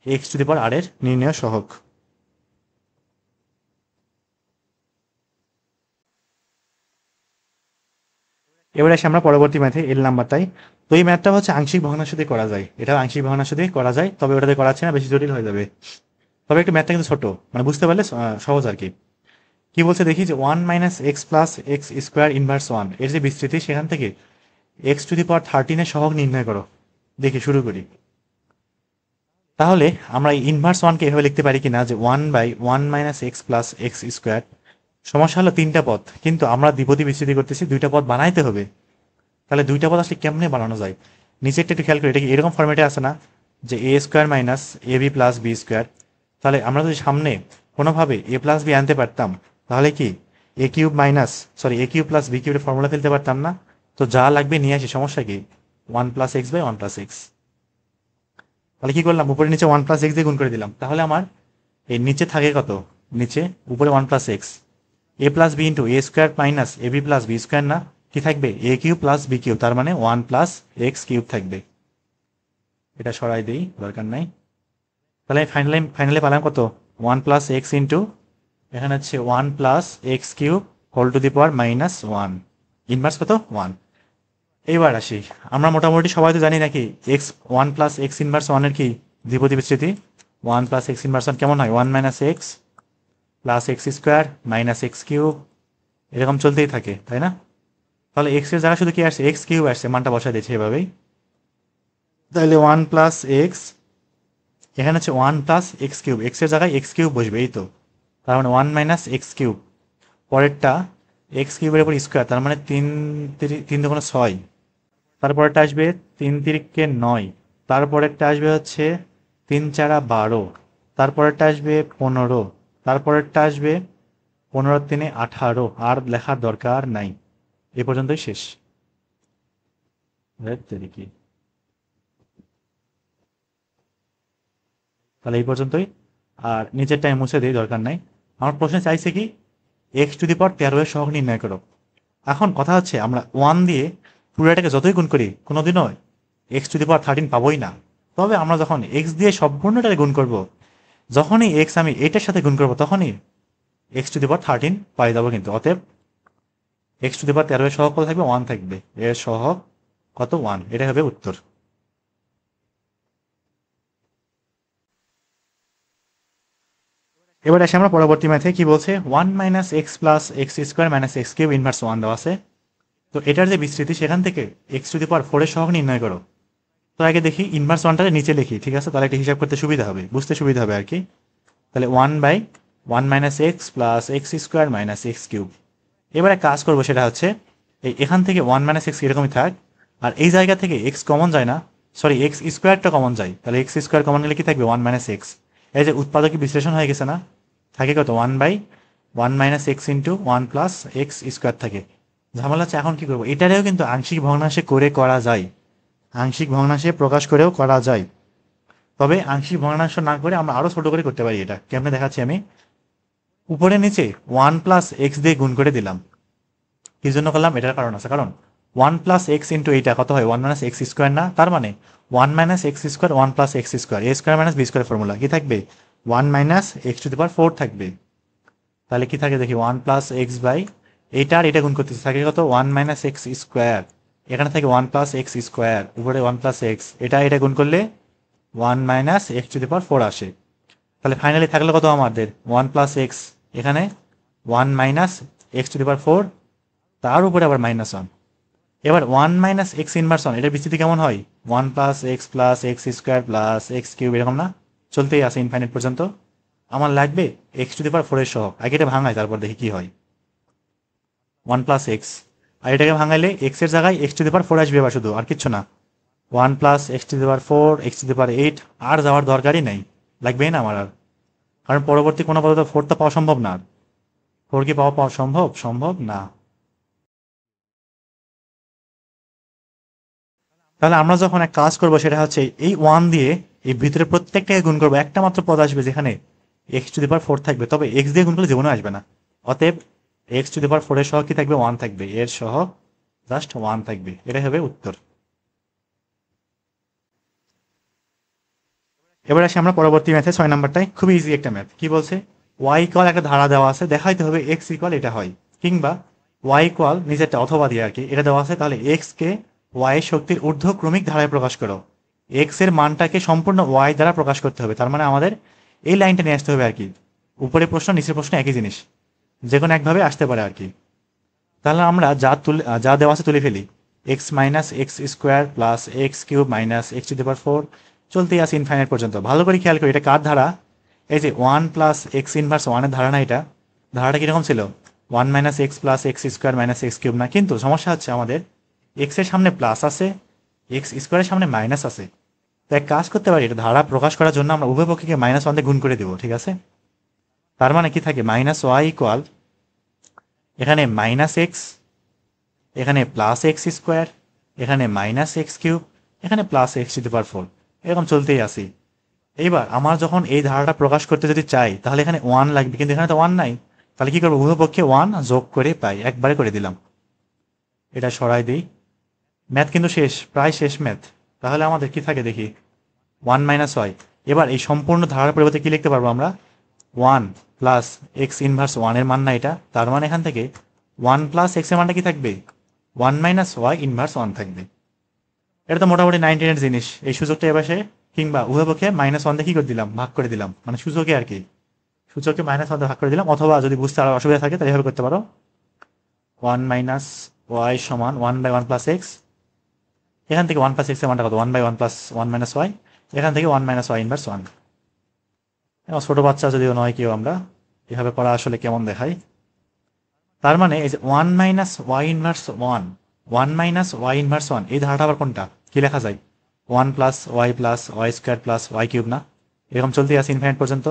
এক্স টু দি পাওয়ার আর এর নির্ণয় সহগ। এবার আসি আমরা পরবর্তী ম্যাথে, এল নাম্বারটাই। তো এই ম্যাথটা হচ্ছে আংশিক ভগ্নাংশ দিয়ে করা যায়, এটা আংশিক ভগ্নাংশ দিয়ে করা যায়, তবে ওটাতে করাচ্ছে না, বেশি জটিল হয়ে যাবে। তবে একটু ম্যাথটা কিন্তু ছোট, মানে বুঝতে পারলে সহজ আর কি। কি বলছে দেখি, যে one minus x plus x square inverse one এর যে বিস্তৃতি, সেখান থেকে এক্স টু দি পাওয়ার 13 এর সহগ নির্ণয় করো। দেখি শুরু করি। তাহলে আমরা এই ইনভার্স ওয়ানকে এভাবে লিখতে পারি কিনা, যে one by one minus x plus x square. সমস্যা হলো তিনটা পদ, কিন্তু আমরা দ্বিপদী বিস্তৃতি করতেছি, দুইটা পদ বানাইতে হবে। তাহলে দুইটা পদ আসলে কেমনে বানানো যায়, নিচেরটা একটু খেয়াল করি, এটা কি এরকম ফর্মেটে আছে না, যে এ square minus A B plus b square. তাহলে আমরা যদি সামনে কোনোভাবে এ প্লাস বি আনতে পারতাম, তাহলে কি এ কিউব মাইনাস, সরি এ কিউব প্লাস বি কিউবের ফর্মুলা ফেলতে পারতাম না। তো যা লাগবে নিয়ে আসি, সমস্যা কি, one plus x by one plus x. তাহলে কি করলাম, উপরে নিচে ওয়ান প্লাস এক্স দিয়ে গুণ করে দিলাম, তাহলে আমার এই নিচে থাকে কত, নিচে উপরে one plus x, A plus B into A square minus A B plus b square, না কি থাকবে, এ কিউব প্লাস বি কিউব, তার মানে ওয়ান প্লাস এক্স কিউব থাকবে। এটা সরাই দিই, দরকার নাই। তাহলে ফাইনালি পেলাম কত, ওয়ান প্লাস এক্স ইন্টু এখানে হচ্ছে one plus x cube whole to the power minus one, inverse কত, ওয়ান। এইবার আসি, আমরা মোটামুটি সবাই তো জানি নাকি x one plus x inverse ওয়ানের কি দ্বিপদী বিস্তৃতি, one plus x inverse one কেমন হয়, one minus x plus x square minus x cube, এরকম চলতেই থাকে, তাই না। তাহলে এক্স এর জায়গায় শুধু কি আসছে, এক্স কিউব আসছে, মানটা বসাই দিয়েছে এভাবেই। তাহলে ওয়ান প্লাস এক্স, এখানে হচ্ছে one plus x cube, x এর জায়গায় এক্স কিউব বসবে, এই তো। তার মানে ওয়ান মাইনাস এক্স কিউব, পরেরটা এক্স কিউবের উপর স্কোয়ার, তার মানে তিন তিন দুগুণে ছয়, তারপরেরটা আসবে তিন তিরিকে নয়, তারপরেরটা আসবে হচ্ছে তিন চারা 12, তারপরেরটা আসবে 15, তারপরেরটা আসবে 15 × 3 = 18, আর লেখার দরকার নাই, এ পর্যন্তই শেষ। কি তাহলে এই পর্যন্তই, আর নিচের টাইম মুছে দিই, দরকার নাই। আমার প্রশ্ন চাইছে কি, এক্স টু দি পাওয়ার 13 এর সহগ নির্ণয় করো। এখন কথা হচ্ছে আমরা ওয়ান দিয়ে পুরোটাকে যতই গুণ করি কোনোদিনও এক্স টু দি পাওয়ার 13 পাবোই না। তবে আমরা যখন এক্স দিয়ে সম্পূর্ণটাকে গুণ করব, যখনই এক্স আমি এইটার সাথে গুণ করব, তখনই এক্স টু দি পাওয়ার 13 পাই যাবো। কিন্তু অতএব এক্স টু দি পাওয়ার 13 এর সহগ কত থাকবে, ওয়ান থাকবে, এর সহগ কত, ওয়ান, এটা হবে উত্তর। এবার আসি আমরা পরবর্তী ম্যাথে, কি বলছে, one minus x plus x square minus x cube inverse one দেওয়া আছে। তো এটার যে বিস্তৃতি, সেখান থেকে এক্স টু দি পাওয়ার 4 এর সহগ নির্ণয় করো। তো আগে দেখি ইনভার্স ওয়ানটাকে নিচে লিখি, ঠিক আছে, তাহলে একটা হিসাব করতে সুবিধা হবে, বুঝতে সুবিধা হবে আর কি। তাহলে one by one minus x plus x square minus x cube. এবারে কাজ করবো সেটা হচ্ছে এখান থেকে ওয়ান মাইনাস এক্স এরকমই থাক, আর এই জায়গা থেকে এক্স কমন যায় না, সরি এক্স স্কোয়ারটা কমন যায়, তাহলে এক্স স্কোয়ার কমন গেলে কি থাকবে ওয়ান মাইনাস এক্স। এই যে উৎপাদকী বিশ্লেষণ হয়ে গেছে না, থাকে কত one by one minus x into one plus x square থাকে। ঝামেলা হচ্ছে এখন কি করবো, এটারেও কিন্তু আংশিক ভগ্নাংশে করে করা যায়, আংশিক ভগ্নাংশে প্রকাশ করেও করা যায়। তবে আংশিক ভগ্নাংশ না করে আমরা আরো ছোট করে করতে পারি। এটা কেমনে দেখাচ্ছি আমি, উপরে নিচে ওয়ান প্লাস এক্স দিয়ে গুণ করে দিলাম। কি জন্য করলাম, এটার কারণ আছে, কারণ ওয়ান প্লাস এক্স ইন্টু এইটা কত হয় ওয়ান মাইনাস এক্স স্কোয়ার না, তার মানে one minus x square one plus x square, a square minus b square formula কি থাকবে one minus x two the power four থাকবে। তাহলে কি থাকে দেখি ওয়ান প্লাস এক্স বাই এইটা আর এটা গুণ করতেছে থাকে কত ওয়ান মাইনাস এক্স স্কোয়ার, এখানে থাকে ওয়ান প্লাস এক্স স্কোয়ার, উপরে ওয়ান প্লাস এক্স, এটা গুণ করলে one minus x two the power four আসে। তাহলে ফাইনালি থাকলো কত আমাদের ওয়ান প্লাস এক্স, এখানে one minus x two the power four, তার উপরে আবার মাইনাস ওয়ান। এবার one minus x inverse one, এটার বিস্তৃতি কেমন হয় one plus x square plus x cube, এরকম না চলতেই আছে ইনফাইনাইট পর্যন্ত। আমার লাগবে এক্স টু দি পাওয়ার ফোরের সহগ, আগে এটা ভাঙায় তারপর দেখি কি হয়। ওয়ান প্লাস এক্স, আর এটাকে ভাঙাইলে এক্স এর জায়গায় x two the power four আসবে এবার শুধু, আর কিচ্ছু না। One plus x two the power four, x two the power eight, আর যাওয়ার দরকারই নেই, লাগবেই না আমার আর, কারণ পরবর্তী কোনো পদ্ধতি ফোর তো পাওয়া সম্ভব না। ফোর কি পাওয়া সম্ভব, সম্ভব না। তাহলে আমরা যখন এক কাজ করবো সেটা হচ্ছে এই ওয়ান দিয়ে এই ভিতরে প্রত্যেকটাকে গুণ করবো, একটা মাত্র পদ আসবে যেখানে x two the power four থাকবে, তবে এক্স দিয়ে গুণ করলে জীবনে আসবে না। অতএব x two the power four এর সহ কি থাকবে ওয়ান থাকবে, এর সহ জাস্ট ওয়ান থাকবে, এটাই হবে উত্তর। এবার আসি আমরা পরবর্তী ম্যাথে 6 নাম্বারটায়, খুবই ইজি একটা ম্যাথ। কি বলছে, ওয়াই ইকুয়াল একটা ধারা দেওয়া আছে, দেখাইতে হবে এক্স ইকুয়াল এটা হয়, কিংবা ওয়াই ইকুয়াল নিজেরটা অথবা দিয়ে আর কি এটা দেওয়া আছে, তাহলে এক্স কে ওয়াই শক্তির ঊর্ধ্বক্রমিক ধারায় প্রকাশ করো। এক্স এর মানটাকে সম্পূর্ণ ওয়াই দ্বারা প্রকাশ করতে হবে, তার মানে আমাদের এই লাইনটা নিয়ে আসতে হবে আর কি। উপরে প্রশ্ন নিচের প্রশ্ন একই জিনিস, যে কোনো একভাবে আসতে পারে আর কি। তাহলে আমরা যা দেওয়া আছে তুলে ফেলি, x minus x square plus x cube minus x two the power four, চলতেই আছে ইনফাইনাইট পর্যন্ত। ভালো করে খেয়াল করি এটা কার ধারা, এই যে ওয়ান প্লাস এক্স ইনভার্স ওয়ানের ধারা না, এটা ধারাটা কিরকম ছিল one minus x plus x square minus x cube না, কিন্তু সমস্যা হচ্ছে আমাদের এক্স এর সামনে প্লাস আছে, এক্স স্কোয়ারের সামনে মাইনাস আছে। তো এক কাজ করতে পারি, এটা ধারা প্রকাশ করার জন্য আমরা উভয় পক্ষকে মাইনাস ওয়ান দিয়ে গুণ করে দেবো, ঠিক আছে। তার মানে কি থাকে মাইনাস ওয়াই ইকুয়াল এখানে মাইনাস এক্স, এখানে প্লাস এক্স স্কোয়ার, এখানে মাইনাস এক্স কিউব, এখানে plus x two the power four, এরকম চলতেই আসি। এইবার আমার যখন এই ধারাটা প্রকাশ করতে যদি চাই তাহলে এখানে ওয়ান লাগবে, কিন্তু এখানে তো ওয়ান নাই, তাহলে কি করবো উভয় পক্ষে ওয়ান যোগ করে পাই, একবারে করে দিলাম। এটা সরাই দিই, ম্যাথ কিন্তু শেষ, প্রায় শেষ ম্যাথ। তাহলে আমাদের কি থাকে দেখি ওয়ান মাইনাস ওয়াই। এবার এই সম্পূর্ণ ধারার পরিবর্তে কি লিখতে পারবো আমরা, ওয়ান প্লাস এক্স ইনভার্স ওয়ানের মান না এটা, তার মানে এখান থেকে ওয়ান প্লাস এক্স এর মানটা কি থাকবে one minus y inverse one থাকবে। এটা তো মোটামুটি 19 জিনিস। এই সুযোগটা এবার কিংবা উভয় পক্ষে মাইনাস ওয়ান দিয়ে কি করে দিলাম ভাগ করে দিলাম, মানে সূচকে আর কি, সূচকে মাইনাস ওয়ান দিয়ে ভাগ করে দিলাম। অথবা যদি বুঝতে আরো অসুবিধা থাকে তাহলে এভাবে করতে পারো, ওয়ান মাইনাস ওয়াই সমান one by one plus x, এখান থেকে ওয়ান প্লাস এক্স এর মানটা কত one by one plus one minus y, এখান থেকে one minus y inverse one. ছোট বাচ্চা যদিও নয় কেউ আমরা, এভাবে করা আসলে কেমন দেখায়। তার মানে এই যে one minus y inverse one, one minus y inverse one, এই ধারাটা আবার কোনটা কি লেখা যায় one plus y square plus y cube না, এরকম চলতে আছে ইনফাইনাইট পর্যন্ত।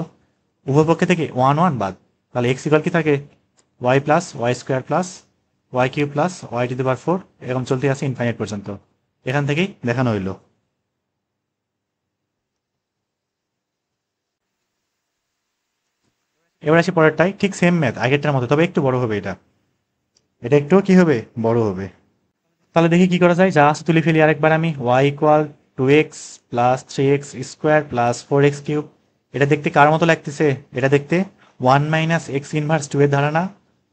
উভয় পক্ষে থেকে ওয়ান ওয়ান বাদ, তাহলে এক্স ইকুয়াল কি থাকে y plus y square plus y cube plus y to the power four, এরকম চলতে আছে ইনফাইনাইট পর্যন্ত। এখান থেকেই দেখানো হইলো। এবার আসি পরেরটাই, ঠিক সেম ম্যাথ আগেরটার মতো, তবে একটু বড় হবে এটা, এটা একটু কি হবে বড় হবে। তাহলে দেখি কি করা যায়, যা আছে তুলে ফেলি আরেকবার আমি, y equal to x plus three x square plus four x cube. এটা দেখতে কার মতো লাগতেছে, এটা দেখতে one minus x inverse two এর ধারা না,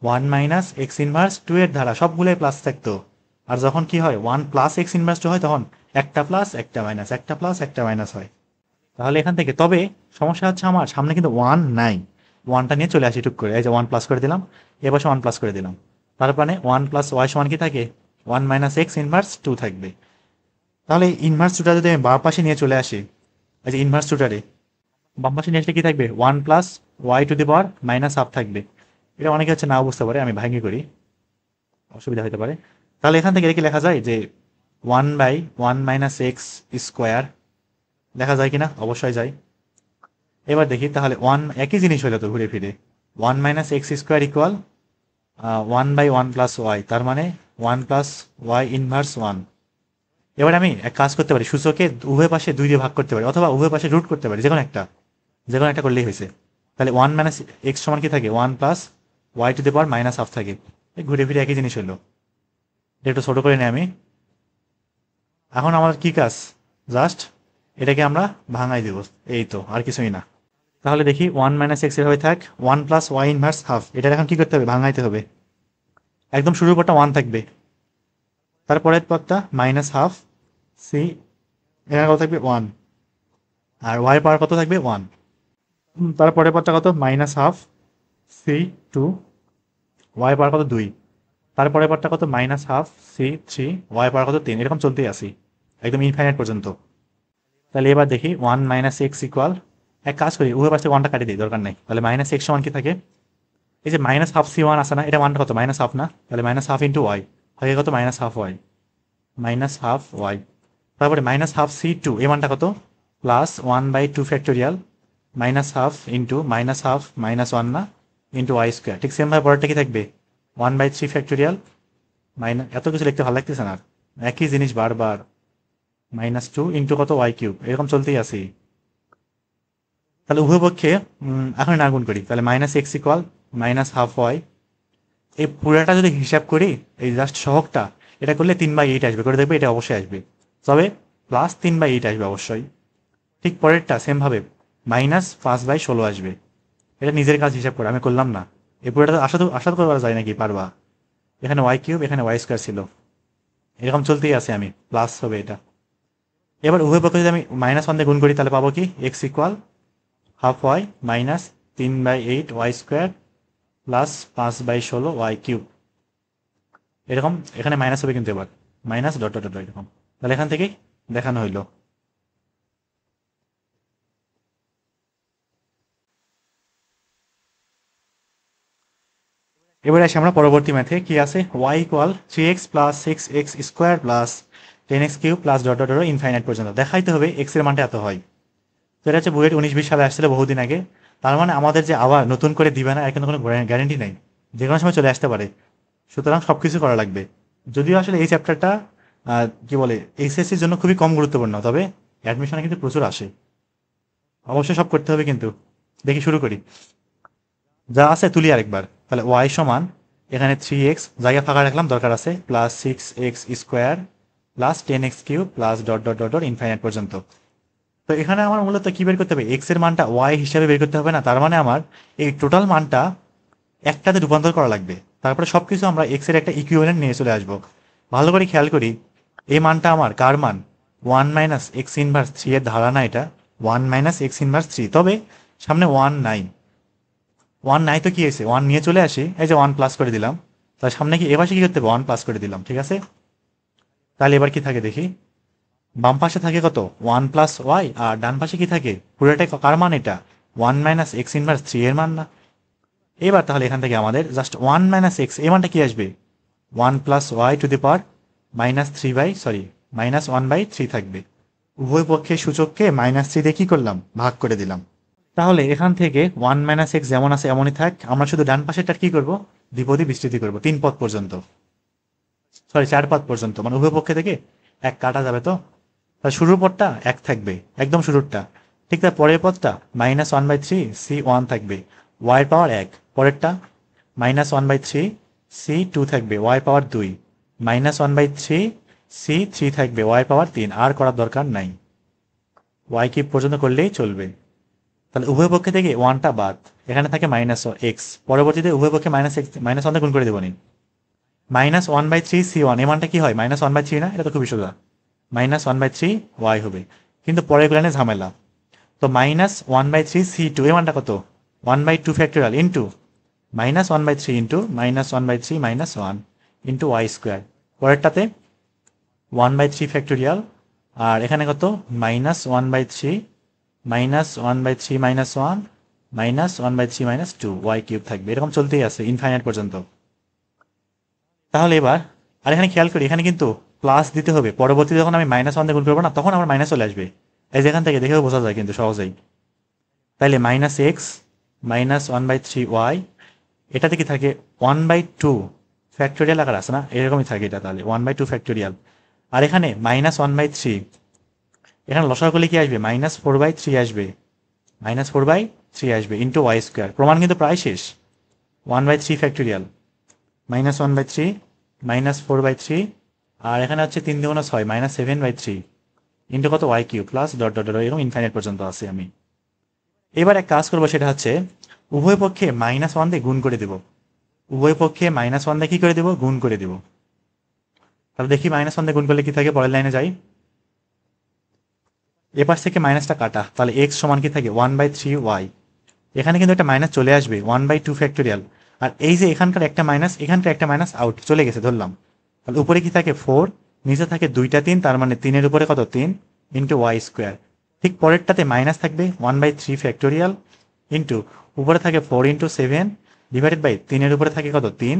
one minus x inverse two এর ধারা, সবগুলোই প্লাস থাকতো। আর যখন কি হয় one plus x inverse two হয় তখন একটা প্লাস একটা মাইনাস, একটা প্লাস একটা মাইনাস হয়। তাহলে এখান থেকে, তবে সমস্যা হচ্ছে আমার সামনে কিন্তু ওয়ান নাই, ওয়ানটা নিয়ে চলে আসি টুক করে, এই যে ওয়ান প্লাস করে দিলাম, এবার ওয়ান প্লাস করে দিলাম, তার মানে ওয়ান প্লাস ওয়াই সমান কি থাকে one minus x inverse two থাকবে। তাহলে ইনভার্স টুটা যদি আমি বাম পাশে নিয়ে চলে আসি, এই যে ইনভার্স টুটারে বাম পাশে নিয়ে আসলে কি থাকবে one plus y to the power minus half থাকবে। এটা অনেকে হচ্ছে নাও বুঝতে পারে, আমি ভাঙি করি, অসুবিধা হতে পারে। তাহলে এখান থেকে কি লেখা যায় যে 1/1 মাইনাস এক্স স্কোয়ার লেখা যায় কিনা? অবশ্যই যায়। এবার দেখি তাহলে একই জিনিস হলো তো ঘুরে ফিরে, 1 minus x square equal 1/1 plus y, তার মানে 1 প্লাস ওয়াই ইনভার্স 1। এবার আমি এক কাজ করতে পারি, সূচকে উভয় পাশে 2 দিয়ে ভাগ করতে পারি, অথবা উভয় পাশে রুট করতে পারি, যে কোনো একটা করলেই হয়েছে। তাহলে 1 মাইনাস এক্স সমান কি থাকে? 1 plus y to the power minus half থাকে। ঘুরে ফিরে একই জিনিস হলো। একটু ছোট করে নিই আমি। এখন আমার কি কাজ? জাস্ট এটাকে আমরা ভাঙাই দেব, এই তো, আর কিছুই না। তাহলে দেখি 1 মাইনাস এক্স এর হয়ে থাক 1 প্লাস ওয়াই ইনভার্স হাফ, এটা এখন কি করতে হবে? ভাঙাইতে হবে। একদম শুরুর পরটা 1 থাকবে, তারপরের পরটা মাইনাস হাফ সি, এখানে কত থাকবে? 1। আর ওয়াই পাওয়ার কত থাকবে? 1। তারপরের পরটা কত? মাইনাস হাফ সি 2, ওয়াই পাওয়ার কত? 2। তারপরের পরটা কত? মাইনাস হাফ সি 3, ওয়াই পাওয়ার কত? 3। এরকম চলতেই আসি একদম ইনফাইনাইট পর্যন্ত। তাহলে এবার দেখি 1 মাইনাস এক্স ইকুয়াল, এক কাজ করি, উভয় পাশে 1টা কাটিয়ে দিই, দরকার নেই। তাহলে মাইনাস এক্স সমান কি থাকে? এই যে মাইনাস হাফ সি 1 আসে না, এটা মানটা কত? মাইনাস হাফ না? তাহলে মাইনাস হাফ ইন্টু ওয়াই থাকে কত? Minus half y, minus half y. তারপরে মাইনাস হাফ সি 2, এই মানটা কত? Plus 1/2 factorial minus half into minus half minus 1 না, ইন্টু ওয়াই স্কোয়ার। ঠিক সেমভাবে পরেরটা কি থাকবে? 1/3 ফ্যাক্টোরিয়াল মাইনাস, এত কিছু লিখতে ভালো লাগতেছে না, একই জিনিস বারবার, মাইনাস 2 ইন্টু কত? Y cube. এরকম চলতেই আসি। তাহলে উভয় পক্ষে এখন না গুণ করি, তাহলে minus x equal minus half y. এই পুরাটা যদি হিসাব করি, এই জাস্ট সহগটা, এটা করলে 3/8 আসবে, করে দেখবে এটা অবশ্যই আসবে, তবে প্লাস 3/8 আসবে অবশ্যই। ঠিক পরেরটা সেমভাবে মাইনাস 5/16 আসবে। এটা নিজের কাজ হিসাব করে, আমি করলাম না। এই পুরোটা আশা তো করা যায় নাকি? পারবা। এখানে ওয়াই কিউব, এখানে ওয়াই স্কোয়ার ছিল, এরকম চলতেই আছে, আমি প্লাস হবে এটা। এবার উভয় পক্ষে যদি আমি -1 দিয়ে গুণ করি, তাহলে পাবো কি? X equal half y minus 3/8 y square plus 5/16 y cube. এরকম এখানে মাইনাস হবে কিন্তু, এবার মাইনাস ডট ডট ডট এরকম। তাহলে এখান থেকেই দেখানো হইলো। এবারে আসি আমরা পরবর্তী ম্যাথে, কি আছে? Y equal 3x plus 6x square plus 10x cube plus dot dot dot infinite পর্যন্ত। দেখাইতে হবে এক্স এর মানটা এত হয়। তো এটা হচ্ছে বুয়েট 19-20 সালে আসছিল, বহুদিন আগে। তার মানে আমাদের যে আবার নতুন করে দিবে না, এর কিন্তু কোনো গ্যারেন্টি নেই, যে কোনো সময় চলে আসতে পারে। সুতরাং সব কিছু করা লাগবে। যদিও আসলে এই চ্যাপ্টারটা কি বলে, এইচএসসির জন্য খুবই কম গুরুত্বপূর্ণ, তবে অ্যাডমিশনে কিন্তু প্রচুর আসে। অবশ্যই সব করতে হবে কিন্তু। দেখি শুরু করি, যা আছে তুলি আরেকবার। তাহলে ওয়াই সমান এখানে 3x জায়গা ফাঁকা রাখলাম, দরকার আছে, plus 6x square plus 10x cube plus dot dot dot dot infinite পর্যন্ত। তো এখানে আমার মূলত কি বের করতে হবে? এক্স এর মানটা ওয়াই হিসাবে বের করতে হবে না? তার মানে আমার এই টোটাল মানটা একটাতে রূপান্তর করা লাগবে, তারপরে সবকিছু আমরা এক্স এর একটা ইকুইভ্যালেন্ট নিয়ে চলে আসবো। ভালো করে খেয়াল করি, এই মানটা আমার কার মান? 1 মাইনাস এক্স ইনভার্স 3 এর ধারা না এটা? 1 মাইনাস এক্স ইনভার্স 3, তবে সামনে 1 নাই। 1 নাই তো কি হয়েছে? 1 নিয়ে চলে আসি, এই যে 1 প্লাস করে দিলাম। তার সামনে কি এবার কি করতে হবে? 1 প্লাস করে দিলাম, ঠিক আছে। তাহলে এবার কি থাকে দেখি, বাম পাশে থাকে কত? 1 প্লাস ওয়াই, আর ডান পাশে কি থাকে? পুরোটাই কার মান? এটা 1 মাইনাস এক্স ইনভার্স 3 এর মান না? এবার তাহলে এখান থেকে আমাদের জাস্ট 1 মাইনাস এক্স, এই মানটা কি আসবে? 1 প্লাস ওয়াই টু দি পাওয়ার -1/3 থাকবে। উভয় পক্ষে সূচককে -3 দিয়ে কি করলাম? ভাগ করে দিলাম। তাহলে এখান থেকে 1 মাইনাস এক্স যেমন আছে এমনই থাক, আমরা শুধু ডান পাশেরটা কি করব? দ্বিপদী বিস্তৃতি করব 3 পদ পর্যন্ত, 4 পদ পর্যন্ত, মানে উভয় পক্ষে থেকে এক কাটা যাবে। তো তার শুরুর পদটা 1 থাকবে, একদম শুরুরটা। ঠিক তার পরের পদটা -1/3 c1 থাকবে, ওয়াই পাওয়ার 1। পরেরটা -1/3 c2 থাকবে, ওয়াই পাওয়ার 2। -1/3 c3 থাকবে, ওয়াই পাওয়ার 3। আর করার দরকার নাই, ওয়াই কিউব পর্যন্ত করলেই চলবে। তাহলে উভয় পক্ষে থেকে 1টা বাদ, এখানে থাকে -x। পরবর্তীতে উভয় পক্ষে -1 গুণ করে দেবনি। -1/3 c1, এই মানটা কি হয়? -1/3 না? এটা তো খুবই সোজা, -1/3 ওয়াই হবে। কিন্তু পরের গুলানে ঝামেলা। তো -1/3 c2, এই মানটা কত? 1/2 factorial into -1/3 into -1/3 -1 into y square. পরেরটাতে 1/3 ফ্যাক্টোরিয়াল, আর এখানে কত? -1/3 -1/3 -1 -1/3 - 2y³ থাকবে, এরকম চলতেই আছে ইনফাইনাইট পর্যন্ত। তাহলে এবার আর এখানে খেয়াল করি, এখানে কিন্তু প্লাস দিতে হবে, পরবর্তীতে যখন আমি -1 দিয়ে গুণ করবো না তখন আমার মাইনাস চলে আসবে, এই যেখান থেকে দেখেও বোঝা যায় কিন্তু সহজেই। তাইলে -x -1/3y, এটাতে কি থাকে 1/2 ফ্যাক্টোরিয়াল আকার আছে না, এরকমই থাকে এটা, তাহলে 1/2 ফ্যাক্টোরিয়াল। আর এখানে -1/3, এখানে লসাগু করলে কি আসবে, -4/3 আসবে, -4/3 আসবে ইন্টু y²। প্রমাণ কিন্তু প্রায় শেষ। 1/3 ফ্যাক্টোরিয়াল -1/3 -4/3, আর এখানে হচ্ছে 3 × 6 -7/3 ইন্টু কত y³ plus dot dot dot, এরকম ইনফাইনাইট পর্যন্ত আছে আমি। এবার এক কাজ করবো, সেটা হচ্ছে উভয় পক্ষে -1 দিয়ে গুণ করে দেব, উভয় পক্ষে -1 দিয়ে কি করে দেব, গুণ করে দেব। তাহলে দেখি -1 দিয়ে গুণ করলে কি থাকে, পরের লাইনে যাই। এপাশ থেকে মাইনাসটা কাটা, তাহলে x সমান কি থাকে 1/3y। এখানে কিন্তু একটা মাইনাস চলে আসবে 1/2 ফ্যাক্টোরিয়াল, আর এই যে এখানকার একটা মাইনাস, এখানকার একটা মাইনাস আউট চলে গেছে ধরলাম। তাহলে উপরে কি থাকে 4, নিচে থাকে 2টা 3, তার মানে 3-এর উপরে কত 3 ইন্টু y²। ঠিক পরেরটাতে মাইনাস থাকবে 1/3 ফ্যাক্টোরিয়াল ইন্টু উপরে থাকে 4 × 7 ডিভাইডেড বাই 3-এর উপরে থাকে কত 3,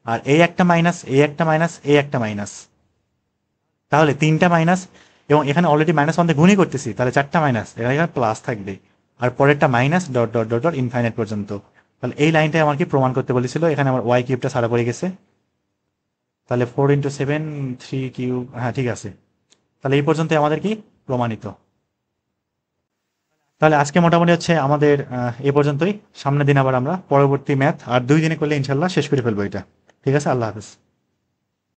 আর এই একটা মাইনাস, এই একটা মাইনাস, এই একটা মাইনাস, তাহলে 3টা মাইনাস, এবং এখানে অলরেডি -1 দিয়ে গুণই করতেছি, তাহলে 4টা মাইনাস, এখানে প্লাস থাকবে, আর পরেরটা minus dot dot dot dot infinite পর্যন্ত। তাহলে এই লাইনটাই আমার কি প্রমাণ করতে বলেছিল, এখানে আমার y³ সারা পড়ে গেছে। তাহলে 4 × 7 3³ হ্যাঁ ঠিক আছে। তাহলে এই পর্যন্ত আমাদের কি প্রমাণিত। তাহলে আজকে মোটামুটি হচ্ছে আমাদের এই পর্যন্তই। সামনের দিন আবার আমরা পরবর্তী ম্যাথ আর 2 দিনে করলে ইনশাল্লাহ শেষ করে ফেলবো এটা। ঠিক আছে, আল্লাহ হাফেজ।